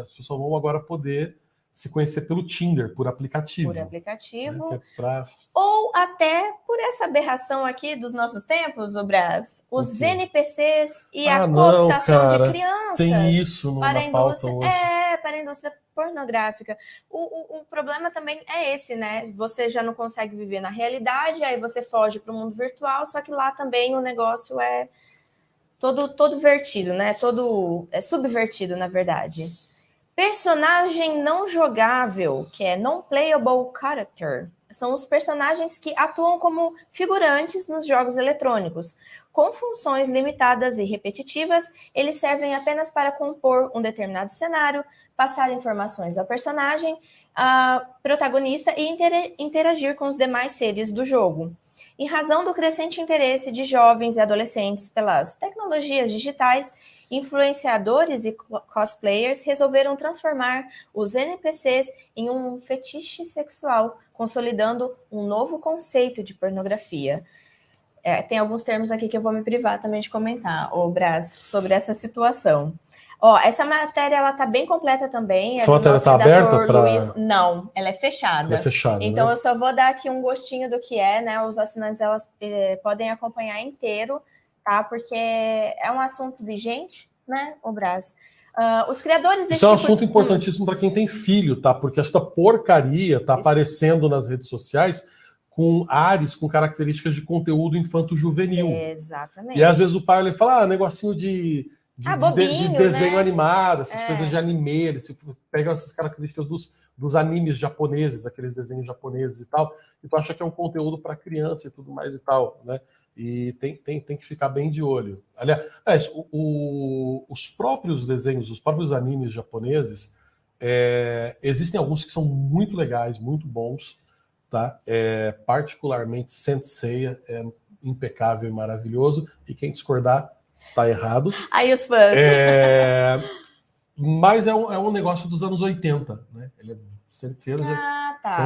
as pessoas vão agora poder se conhecer pelo Tinder, por aplicativo. Por aplicativo. Né? Ou até por essa aberração aqui dos nossos tempos, o Brás, os NPCs e a cooptação de crianças. Tem isso na pauta hoje. Para a indústria pornográfica. O problema também é esse, né? Você já não consegue viver na realidade, aí você foge para o mundo virtual, só que lá também o negócio é todo vertido, né? Todo subvertido, na verdade. Personagem não jogável, que é non-playable character, são os personagens que atuam como figurantes nos jogos eletrônicos. Com funções limitadas e repetitivas, eles servem apenas para compor um determinado cenário, passar informações ao personagem, protagonista e interagir com os demais seres do jogo. Em razão do crescente interesse de jovens e adolescentes pelas tecnologias digitais, influenciadores e cosplayers resolveram transformar os NPCs em um fetiche sexual, consolidando um novo conceito de pornografia. Tem alguns termos aqui que eu vou me privar também de comentar, Brás, sobre essa situação. Essa matéria ela tá bem completa também. Essa matéria está aberta para... Não, ela é fechada. Ela é fechada, então, né? Eu só vou dar aqui um gostinho do que é, né? Os assinantes elas podem acompanhar inteiro, tá? Porque é um assunto vigente, né, Brás? Os criadores desse Isso é um assunto importantíssimo para quem tem filho, tá? Porque esta porcaria tá aparecendo nas redes sociais com ares, com características de conteúdo infanto-juvenil. Exatamente. E às vezes o pai ele fala, negocinho de desenho, né? Animado, essas coisas de anime, eles pegam essas características dos animes japoneses, aqueles desenhos japoneses e tal, e tu acha que é um conteúdo para criança e tudo mais e tal, né? E tem que ficar bem de olho. Aliás, os próprios desenhos, os próprios animes japoneses, existem alguns que são muito legais, muito bons, tá? Particularmente Saint Seiya é impecável e maravilhoso, e quem discordar tá errado. Aí os fãs. Mas é um negócio dos anos 80, né? Ele Saint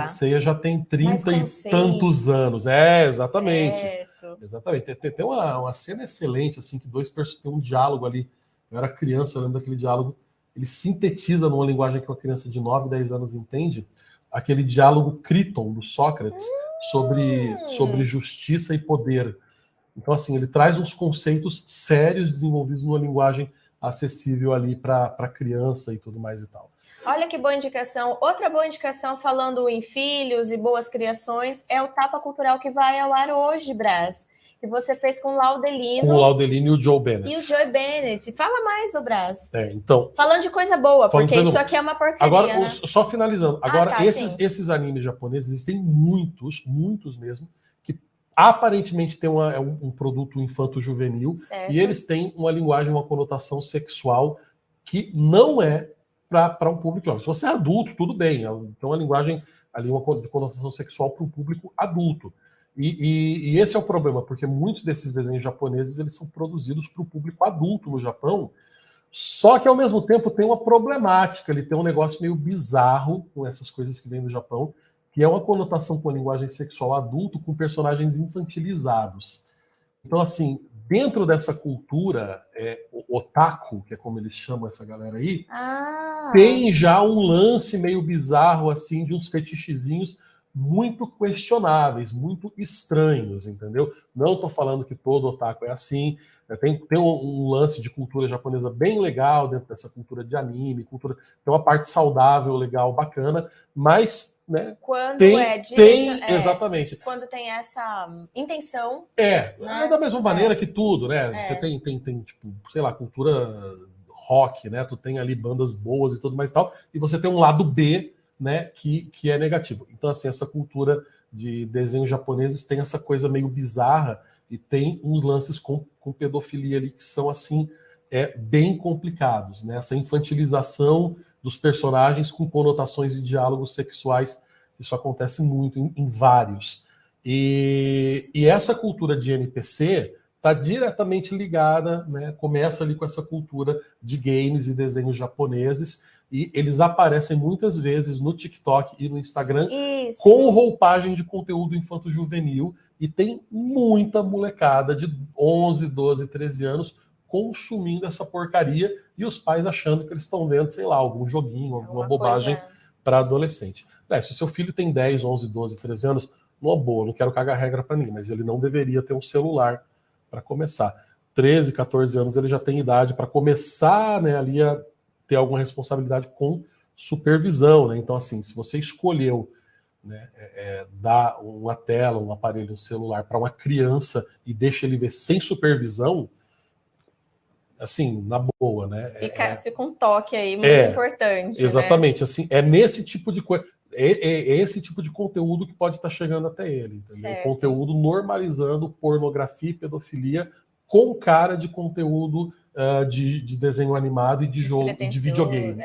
Seiya já tem 30 e tantos anos. Exatamente. Certo. Exatamente. Tem uma cena excelente, assim, que tem um diálogo ali. Eu era criança, eu lembro daquele diálogo. Ele sintetiza numa linguagem que uma criança de 9, 10 anos entende, aquele diálogo Criton, do Sócrates, sobre justiça e poder. Então, assim, ele traz uns conceitos sérios desenvolvidos numa linguagem acessível ali para criança e tudo mais e tal. Olha que boa indicação. Outra boa indicação, falando em filhos e boas criações, é o Tapa Cultural que vai ao ar hoje, Brás. Que você fez com o Laudelino. Com o Laudelino e o Joe Bennett. E o Joe Bennett. Fala mais, Brás. Então... Falando de coisa boa, porque isso aqui é uma porcaria, agora, né? Só finalizando. Agora, esses animes japoneses, existem muitos mesmo, que aparentemente tem um produto infanto-juvenil, e eles têm uma linguagem, uma conotação sexual que não é para um público jovem. Se você é adulto, tudo bem. Então, uma linguagem ali, uma conotação sexual para um público adulto. E esse é o problema, porque muitos desses desenhos japoneses eles são produzidos para o público adulto no Japão, só que ao mesmo tempo tem uma problemática, ele tem um negócio meio bizarro com essas coisas que vêm do Japão, que é uma conotação com a linguagem sexual adulto com personagens infantilizados. Então, assim, dentro dessa cultura, otaku, que é como eles chamam essa galera aí, tem já um lance meio bizarro, assim, de uns fetichezinhos muito questionáveis, muito estranhos, entendeu? Não estou falando que todo otaku é assim, tem um lance de cultura japonesa bem legal dentro dessa cultura de anime, tem uma parte saudável, legal, bacana, mas... né, quando exatamente. Quando tem essa intenção. Né? É da mesma maneira que tudo, né? Você tem, tipo, sei lá, cultura rock, né? Tu tem ali bandas boas e tudo mais e tal, e você tem um lado B, né, que é negativo. Então, assim, essa cultura de desenhos japoneses tem essa coisa meio bizarra e tem uns lances com pedofilia ali que são, assim, bem complicados, né? Essa infantilização dos personagens com conotações e diálogos sexuais, isso acontece muito em vários. E essa cultura de NPC está diretamente ligada, né? Começa ali com essa cultura de games e desenhos japoneses, e eles aparecem muitas vezes no TikTok e no Instagram com roupagem de conteúdo infanto-juvenil, e tem muita molecada de 11, 12, 13 anos consumindo essa porcaria, e os pais achando que eles estão vendo, sei lá, algum joguinho, alguma bobagem para adolescente. Se o seu filho tem 10, 11, 12, 13 anos, numa boa, não quero cagar regra para ninguém, mas ele não deveria ter um celular para começar. 13, 14 anos ele já tem idade para começar, né, ali a ter alguma responsabilidade com supervisão, né? Então, assim, se você escolheu, né, dar uma tela, um aparelho, um celular para uma criança e deixa ele ver sem supervisão, assim, na boa, né? Fica um toque aí muito importante. Exatamente, né? Assim, é nesse tipo de coisa. É esse tipo de conteúdo que pode estar chegando até ele, entendeu? Certo. Conteúdo normalizando pornografia e pedofilia com cara de conteúdo de desenho animado e de jogo e de videogame.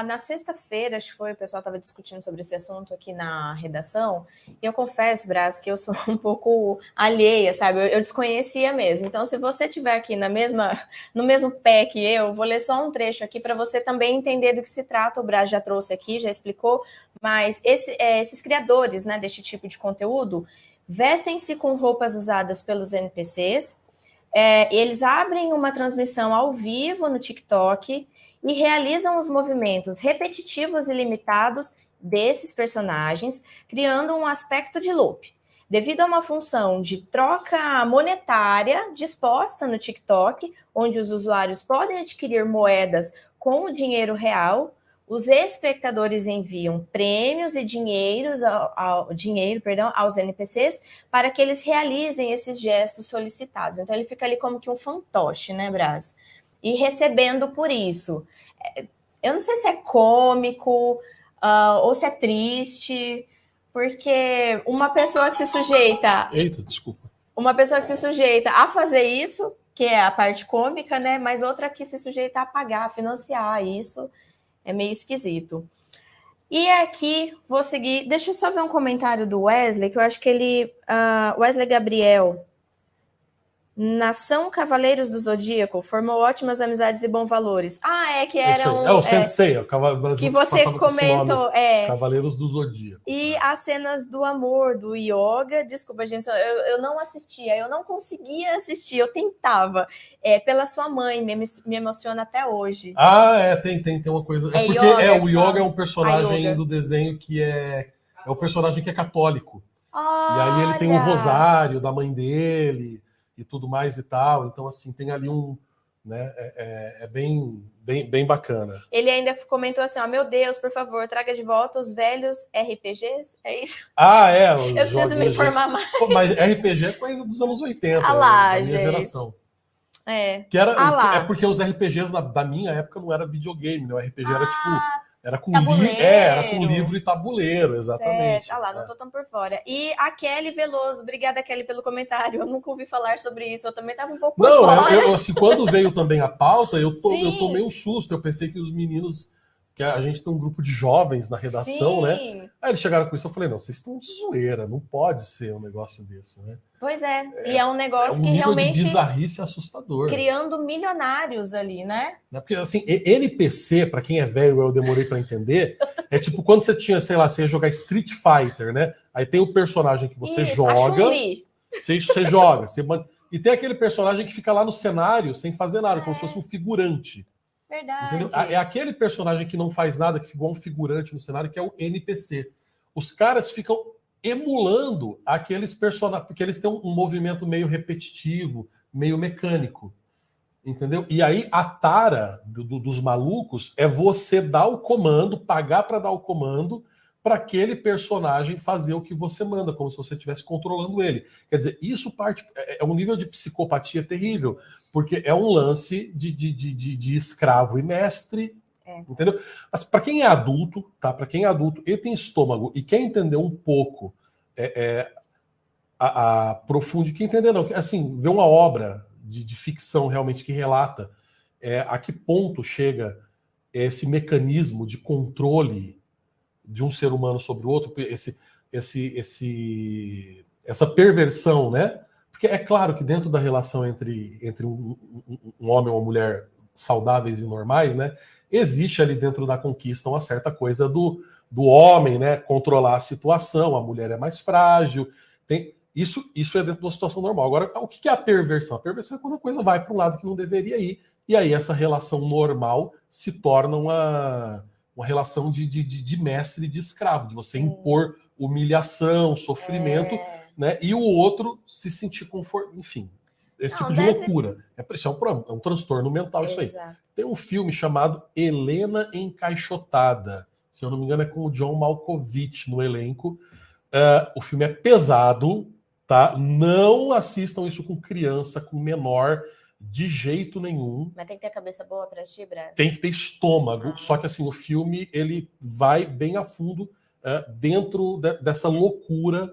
Na sexta-feira, acho que foi, o pessoal estava discutindo sobre esse assunto aqui na redação, e eu confesso, Brás, que eu sou um pouco alheia, sabe? Eu desconhecia mesmo. Então, se você estiver aqui no mesmo pé que eu, vou ler só um trecho aqui para você também entender do que se trata. O Brás já trouxe aqui, já explicou, mas esses criadores, né, deste tipo de conteúdo vestem-se com roupas usadas pelos NPCs, eles abrem uma transmissão ao vivo no TikTok e realizam os movimentos repetitivos e limitados desses personagens, criando um aspecto de loop. Devido a uma função de troca monetária disposta no TikTok, onde os usuários podem adquirir moedas com o dinheiro real, os espectadores enviam prêmios e dinheiro aos NPCs para que eles realizem esses gestos solicitados. Então, ele fica ali como que um fantoche, né, Brás? E recebendo por isso. Eu não sei se é cômico ou se é triste, porque uma pessoa que se sujeita... Eita, desculpa. Uma pessoa que se sujeita a fazer isso, que é a parte cômica, né? Mas outra que se sujeita a pagar, a financiar isso... É meio esquisito. E aqui, vou seguir... Deixa eu só ver um comentário do Wesley, que eu acho que ele... Wesley Gabriel. Nação Cavaleiros do Zodíaco formou ótimas amizades e bons valores. Que era o Sensei, o Cavaleiro que você comentou. Cavaleiros do Zodíaco. E as cenas do amor, do yoga. Desculpa, gente, eu não assistia, eu não conseguia assistir, eu tentava. Pela sua mãe, me emociona até hoje. Tem uma coisa. Porque yoga, o yoga é um personagem do desenho que é o personagem que é católico. Olha. E aí ele tem um rosário da mãe dele e tudo mais e tal. Então, assim, tem ali né, bem bacana. Ele ainda comentou assim, meu Deus, por favor, traga de volta os velhos RPGs, é isso? Eu preciso me informar mais. Pô, mas RPG é coisa dos anos 80, da minha geração. Que era, porque os RPGs da minha época não era videogame, né? O RPG era tipo... Era com livro e tabuleiro, exatamente. Certo. Não tô tão por fora. E a Kelly Veloso, obrigada, Kelly, pelo comentário. Eu nunca ouvi falar sobre isso, eu também tava um pouco por fora. Assim, quando veio também a pauta, eu tomei um susto. Eu pensei que os meninos, que a gente tem um grupo de jovens na redação, né? Aí eles chegaram com isso, eu falei, não, vocês estão de zoeira, não pode ser um negócio desse, né? Pois e é um negócio que nível realmente... de bizarrice assustador. Criando milionários ali, né? Porque, assim, NPC, para quem é velho, eu demorei para entender, é tipo quando você tinha, sei lá, você ia jogar Street Fighter, né? Aí tem o personagem que você joga... Você joga, e tem aquele personagem que fica lá no cenário sem fazer nada, como se fosse um figurante. Verdade. Entendeu? É aquele personagem que não faz nada, que ficou um figurante no cenário, que é o NPC. Os caras ficam emulando aqueles personagens, porque eles têm um movimento meio repetitivo, meio mecânico. Entendeu? E aí a tara dos malucos é você dar o comando, pagar para dar o comando para aquele personagem fazer o que você manda, como se você estivesse controlando ele. Quer dizer, isso é um nível de psicopatia terrível, porque é um lance de escravo e mestre, entendeu? Mas para quem é adulto, tá? Para quem é adulto e tem estômago e quer entender um pouco a profundo, quer entender não, assim, ver uma obra de ficção realmente que relata a que ponto chega esse mecanismo de controle de um ser humano sobre o outro, essa perversão, né? Porque é claro que dentro da relação entre um homem e uma mulher saudáveis e normais, né? Existe ali dentro da conquista uma certa coisa do homem, né? Controlar a situação, a mulher é mais frágil. Isso é dentro de uma situação normal. Agora, o que é a perversão? A perversão é quando a coisa vai para um lado que não deveria ir, e aí essa relação normal se torna uma relação de mestre e de escravo, de você impor humilhação, sofrimento, né? E o outro se sentir confortável, enfim, esse tipo de loucura. Isso é um transtorno mental. Exato. Isso aí. Tem um filme chamado Helena Encaixotada, se eu não me engano é com o John Malkovich no elenco. O filme é pesado, tá? Não assistam isso com criança, com menor de jeito nenhum. Mas tem que ter cabeça boa para assistir, Brás? Tem que ter estômago, só que assim, o filme ele vai bem a fundo dentro dessa loucura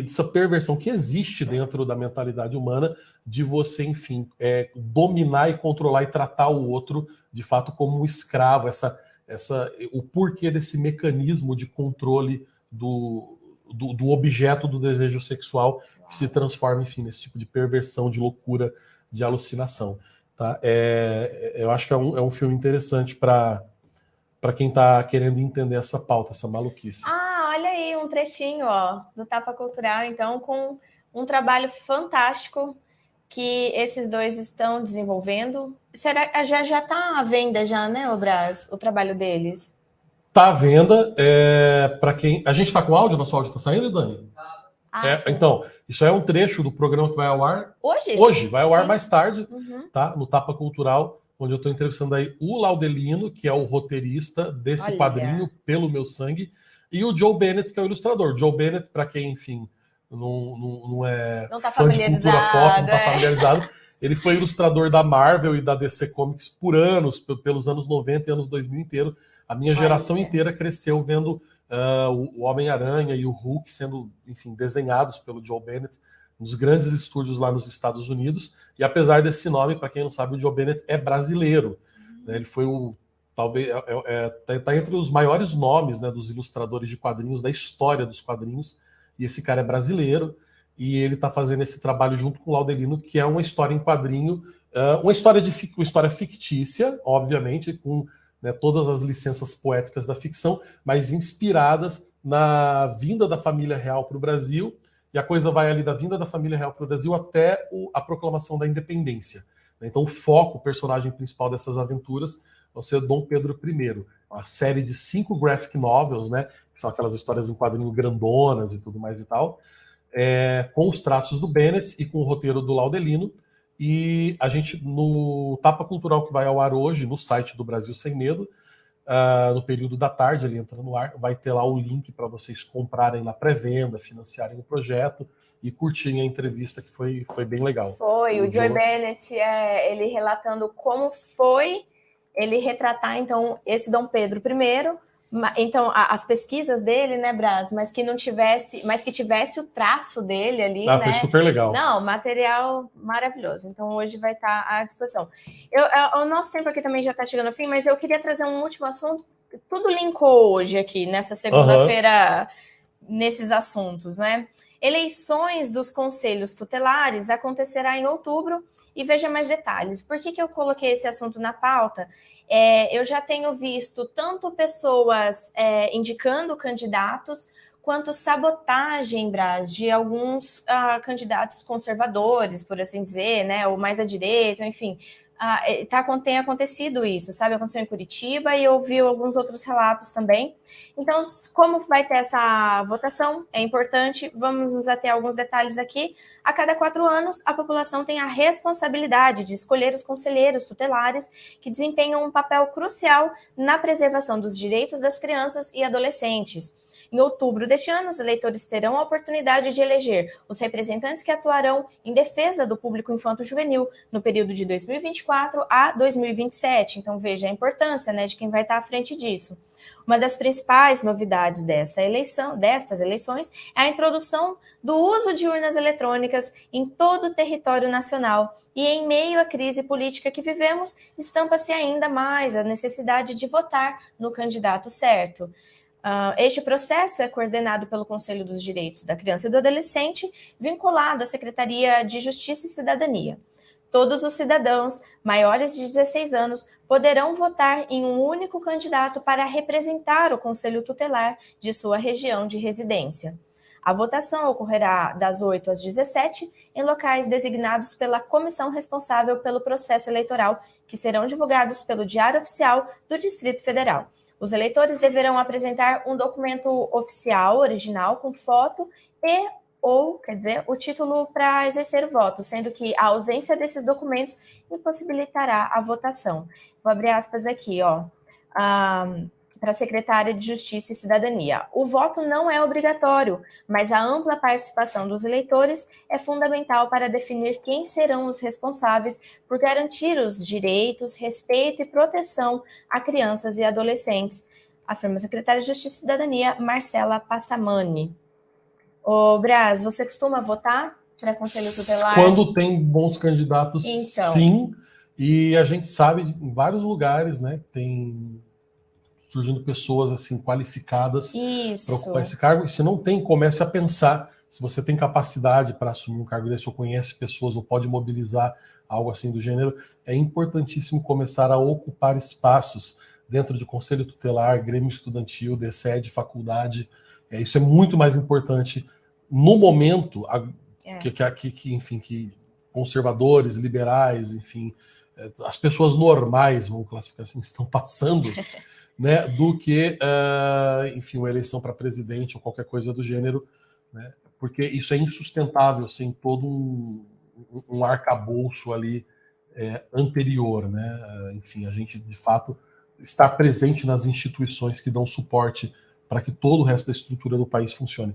dessa perversão que existe dentro da mentalidade humana de você, enfim, dominar e controlar e tratar o outro de fato como um escravo, o porquê desse mecanismo de controle do objeto do desejo sexual que se transforma, enfim, nesse tipo de perversão, de loucura, de alucinação. Tá? Eu acho que é um filme interessante para quem está querendo entender essa pauta, essa maluquice. Olha aí um trechinho do Tapa Cultural, então, com um trabalho fantástico que esses dois estão desenvolvendo. Será já está à venda já, né, Brás, o trabalho deles? Está à venda. Para quem... A gente está com áudio? Nosso áudio está saindo, Dani? Então, isso é um trecho do programa que vai ao ar hoje. Hoje, vai ao ar mais tarde, tá? No Tapa Cultural, onde eu estou entrevistando aí o Laudelino, que é o roteirista desse quadrinho, Pelo Meu Sangue, e o Joe Bennett, que é o ilustrador. O Joe Bennett, para quem, enfim, não é não tá fã de cultura pop, não está familiarizado, ele foi ilustrador da Marvel e da DC Comics por anos, pelos anos 90 e anos 2000 inteiro. A minha geração inteira cresceu vendo o Homem-Aranha e o Hulk sendo, enfim, desenhados pelo Joe Bennett nos grandes estúdios lá nos Estados Unidos. E apesar desse nome, para quem não sabe, o Joe Bennett é brasileiro. Né? Ele foi talvez tá entre os maiores nomes, né, dos ilustradores de quadrinhos da história dos quadrinhos. E esse cara é brasileiro. E ele está fazendo esse trabalho junto com o Laudelino, que é uma história em quadrinho, uma história fictícia, obviamente, com, né, todas as licenças poéticas da ficção, mas inspiradas na vinda da família real para o Brasil. E a coisa vai ali da vinda da família real para o Brasil até a proclamação da independência. Então o foco, o personagem principal dessas aventuras vai ser Dom Pedro I. A série de 5 graphic novels, né, que são aquelas histórias em quadrinho grandonas e tudo mais e tal, com os traços do Bennett e com o roteiro do Laudelino. E a gente, no Tapa Cultural que vai ao ar hoje, no site do Brasil Sem Medo, no período da tarde, ele entra no ar, vai ter lá o link para vocês comprarem na pré-venda, financiarem o projeto e curtirem a entrevista, que foi bem legal. O Joe Bennett, ele relatando como foi ele retratar, então, esse Dom Pedro I, então, as pesquisas dele, né, Brás, mas que tivesse o traço dele ali, né? Foi super legal. Não, material maravilhoso. Então, hoje vai estar à disposição. O nosso tempo aqui também já está chegando ao fim, mas eu queria trazer um último assunto. Tudo linkou hoje aqui, nessa segunda-feira, nesses assuntos, né? Eleições dos conselhos tutelares acontecerá em outubro, e veja mais detalhes. Por que eu coloquei esse assunto na pauta? Eu já tenho visto tanto pessoas indicando candidatos, quanto sabotagem, Brás, de alguns candidatos conservadores, por assim dizer, né, ou mais à direita, enfim. Tem acontecido isso, sabe? Aconteceu em Curitiba e eu ouvi alguns outros relatos também. Então, como vai ter essa votação? É importante, vamos nos ater a alguns detalhes aqui. A cada 4 anos, a população tem a responsabilidade de escolher os conselheiros tutelares que desempenham um papel crucial na preservação dos direitos das crianças e adolescentes. Em outubro deste ano, os eleitores terão a oportunidade de eleger os representantes que atuarão em defesa do público infanto-juvenil no período de 2024 a 2027. Então, veja a importância, né, de quem vai estar à frente disso. Uma das principais novidades destas eleições é a introdução do uso de urnas eletrônicas em todo o território nacional. E em meio à crise política que vivemos, estampa-se ainda mais a necessidade de votar no candidato certo. Este processo é coordenado pelo Conselho dos Direitos da Criança e do Adolescente, vinculado à Secretaria de Justiça e Cidadania. Todos os cidadãos maiores de 16 anos poderão votar em um único candidato para representar o Conselho Tutelar de sua região de residência. A votação ocorrerá das 8 às 17 em locais designados pela comissão responsável pelo processo eleitoral, que serão divulgados pelo Diário Oficial do Distrito Federal. Os deverão apresentar um documento oficial, original, com foto o título para exercer o voto, sendo que a ausência desses documentos impossibilitará a votação. Vou abrir aspas aqui, para a secretária de Justiça e Cidadania. O voto não é obrigatório, mas a ampla participação dos eleitores é fundamental para definir quem serão os responsáveis por garantir os direitos, respeito e proteção a crianças e adolescentes, afirma a secretária de Justiça e Cidadania, Marcela Passamani. Ô, Braz, você costuma votar para Conselho Tutelar? Quando tem bons candidatos, então, sim. E a gente sabe em vários lugares, né, tem surgindo pessoas assim qualificadas para ocupar esse cargo. E se não tem, comece a pensar se você tem capacidade para assumir um cargo desse, ou conhece pessoas, ou pode mobilizar algo assim do gênero. É importantíssimo começar a ocupar espaços dentro de conselho tutelar, grêmio estudantil, DSED, faculdade. Isso é muito mais importante no momento que conservadores, liberais, enfim, as pessoas normais, vamos classificar assim, estão passando, né, do que, enfim, uma eleição para presidente ou qualquer coisa do gênero, né, porque isso é insustentável sem todo um arcabouço ali anterior, né, enfim, a gente, de fato, está presente nas instituições que dão suporte para que todo o resto da estrutura do país funcione.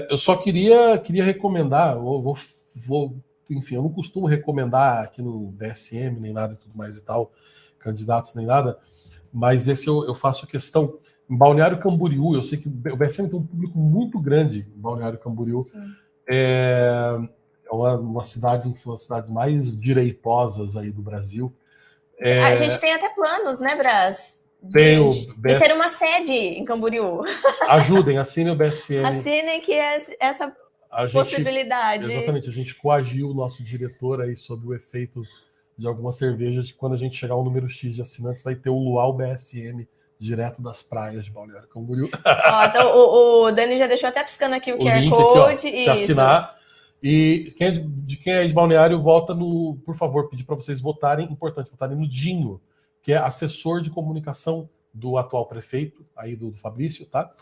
Eu só queria recomendar, enfim, eu não costumo recomendar aqui no DSM, nem nada e tudo mais e tal, candidatos nem nada, mas esse eu faço questão. Em Balneário Camboriú, eu sei que o BSM tem um público muito grande em Balneário Camboriú. É uma cidade, uma das cidades mais direitosas aí do Brasil. A gente tem até planos, né, Braz? De ter uma sede em Camboriú. Ajudem, assinem o BSM. Assinem que é essa possibilidade. Exatamente, a gente coagiu o nosso diretor aí sobre o efeito de algumas cervejas, que quando a gente chegar ao número X de assinantes, vai ter o Luau BSM direto das praias de Balneário Camboriú. Então, o Dani já deixou até piscando aqui o QR link Code. Aqui, ó, se assinar. E quem é de Balneário, vota no... Por favor, pedir para vocês votarem, importante, votarem no Dinho, que é assessor de comunicação do atual prefeito, aí do Fabrício, tá?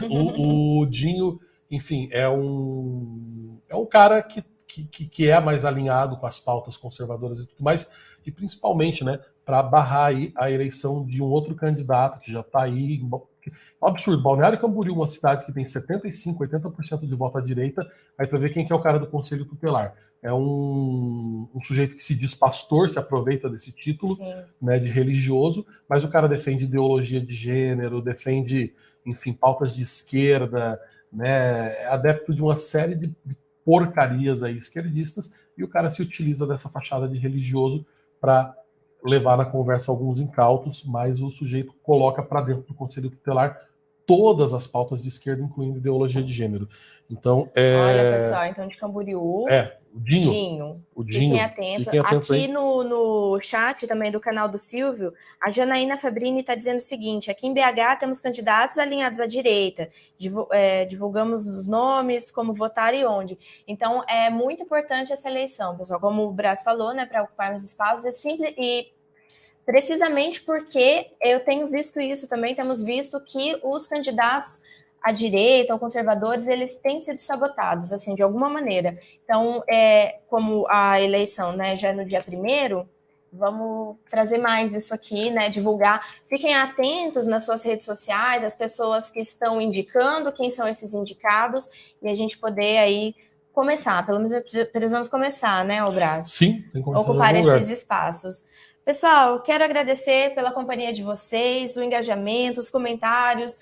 O Dinho, enfim, é um cara que é mais alinhado com as pautas conservadoras e tudo mais, e principalmente, né, para barrar aí a eleição de um outro candidato que já está aí. É um absurdo. Balneário Camboriú, uma cidade que tem 75%, 80% de voto à direita, aí para ver quem que é o cara do Conselho Tutelar. É um sujeito que se diz pastor, se aproveita desse título, né, de religioso, mas o cara defende ideologia de gênero, defende, enfim, pautas de esquerda, né, é adepto de uma série de porcarias aí esquerdistas, e o cara se utiliza dessa fachada de religioso para levar na conversa alguns incautos, mas o sujeito coloca para dentro do Conselho Tutelar todas as pautas de esquerda, incluindo ideologia de gênero. Então, olha, pessoal, então de Camboriú. O Dinho. Fiquem atentos. Aqui no chat também do canal do Silvio, a Janaína Fabrini está dizendo o seguinte: aqui em BH temos candidatos alinhados à direita, divulgamos os nomes, como votar e onde. Então, é muito importante essa eleição, pessoal. Como o Braz falou, né, para ocuparmos espaços, é simples e precisamente porque eu tenho visto isso também, temos visto que os candidatos à direita ou conservadores, eles têm sido sabotados, assim, de alguma maneira. Então, como a eleição, né, já é no dia 1º, vamos trazer mais isso aqui, né, divulgar. Fiquem atentos nas suas redes sociais, as pessoas que estão indicando, quem são esses indicados, e a gente poder aí começar, pelo menos precisamos começar, né, Braz? Sim, tem que começar ocupar esses espaços. Pessoal, quero agradecer pela companhia de vocês, o engajamento, os comentários,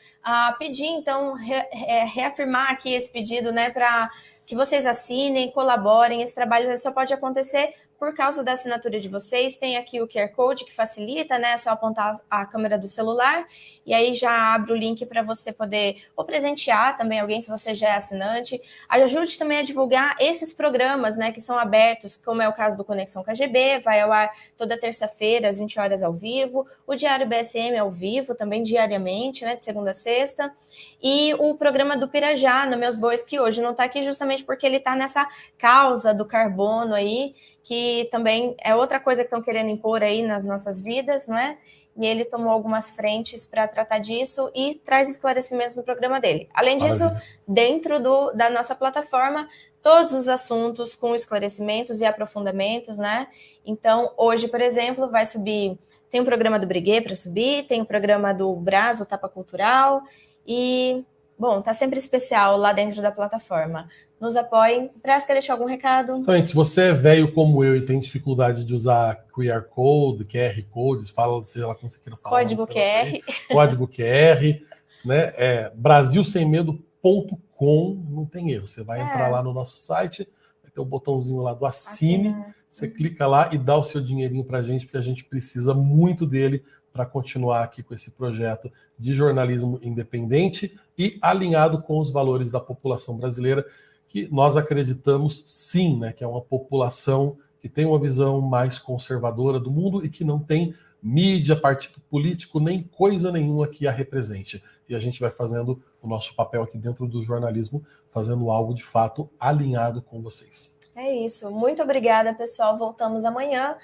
pedir, então, reafirmar aqui esse pedido, né, para que vocês assinem, colaborem. Esse trabalho só pode acontecer por causa da assinatura de vocês. Tem aqui o QR Code que facilita, né? É só apontar a câmera do celular e aí já abre o link para você poder ou presentear também alguém se você já é assinante. Ajude também a divulgar esses programas, né, que são abertos, como é o caso do Conexão KGB, vai ao ar toda terça-feira às 20 horas ao vivo. O Diário BSM ao vivo, também diariamente, né, de segunda a sexta. E o programa do Pirajá, no Meus Bois, que hoje não está aqui justamente porque ele está nessa causa do carbono aí, que também é outra coisa que estão querendo impor aí nas nossas vidas, não é? E ele tomou algumas frentes para tratar disso e traz esclarecimentos no programa dele. Além disso, dentro da nossa plataforma, todos os assuntos com esclarecimentos e aprofundamentos, né? Então, hoje, por exemplo, vai subir Tem o programa do Briguê para subir, tem o programa do Brás, o Tapa Cultural, e, bom, tá sempre especial lá dentro da plataforma. Nos apoiem. Brás, quer deixar algum recado? Então, gente, se você é velho como eu e tem dificuldade de usar QR Code, QR Codes, fala, seja lá como você queira falar. Código QR. Código QR, né? brasilsemmedo.com, não tem erro. Você vai entrar lá no nosso site, vai ter o botãozinho lá do Assine, você clica lá e dá o seu dinheirinho pra gente, porque a gente precisa muito dele para continuar aqui com esse projeto de jornalismo independente e alinhado com os valores da população brasileira, que nós acreditamos sim, né, que é uma população que tem uma visão mais conservadora do mundo e que não tem mídia, partido político, nem coisa nenhuma que a represente. E a gente vai fazendo o nosso papel aqui dentro do jornalismo, fazendo algo de fato alinhado com vocês. É isso. Muito obrigada, pessoal. Voltamos amanhã.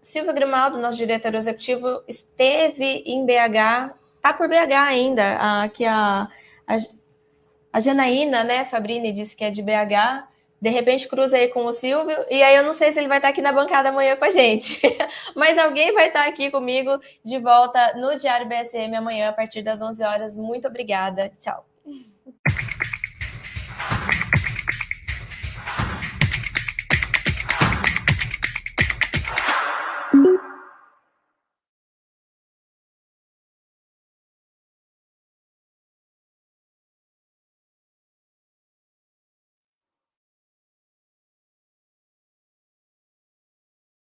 Silvio Grimaldo, nosso diretor executivo, esteve em BH, tá por BH ainda, que a Janaína, né, Fabrini, disse que é de BH, de repente cruza aí com o Silvio, e aí eu não sei se ele vai estar aqui na bancada amanhã com a gente, mas alguém vai estar aqui comigo de volta no Diário BSM amanhã, a partir das 11 horas. Muito obrigada, tchau.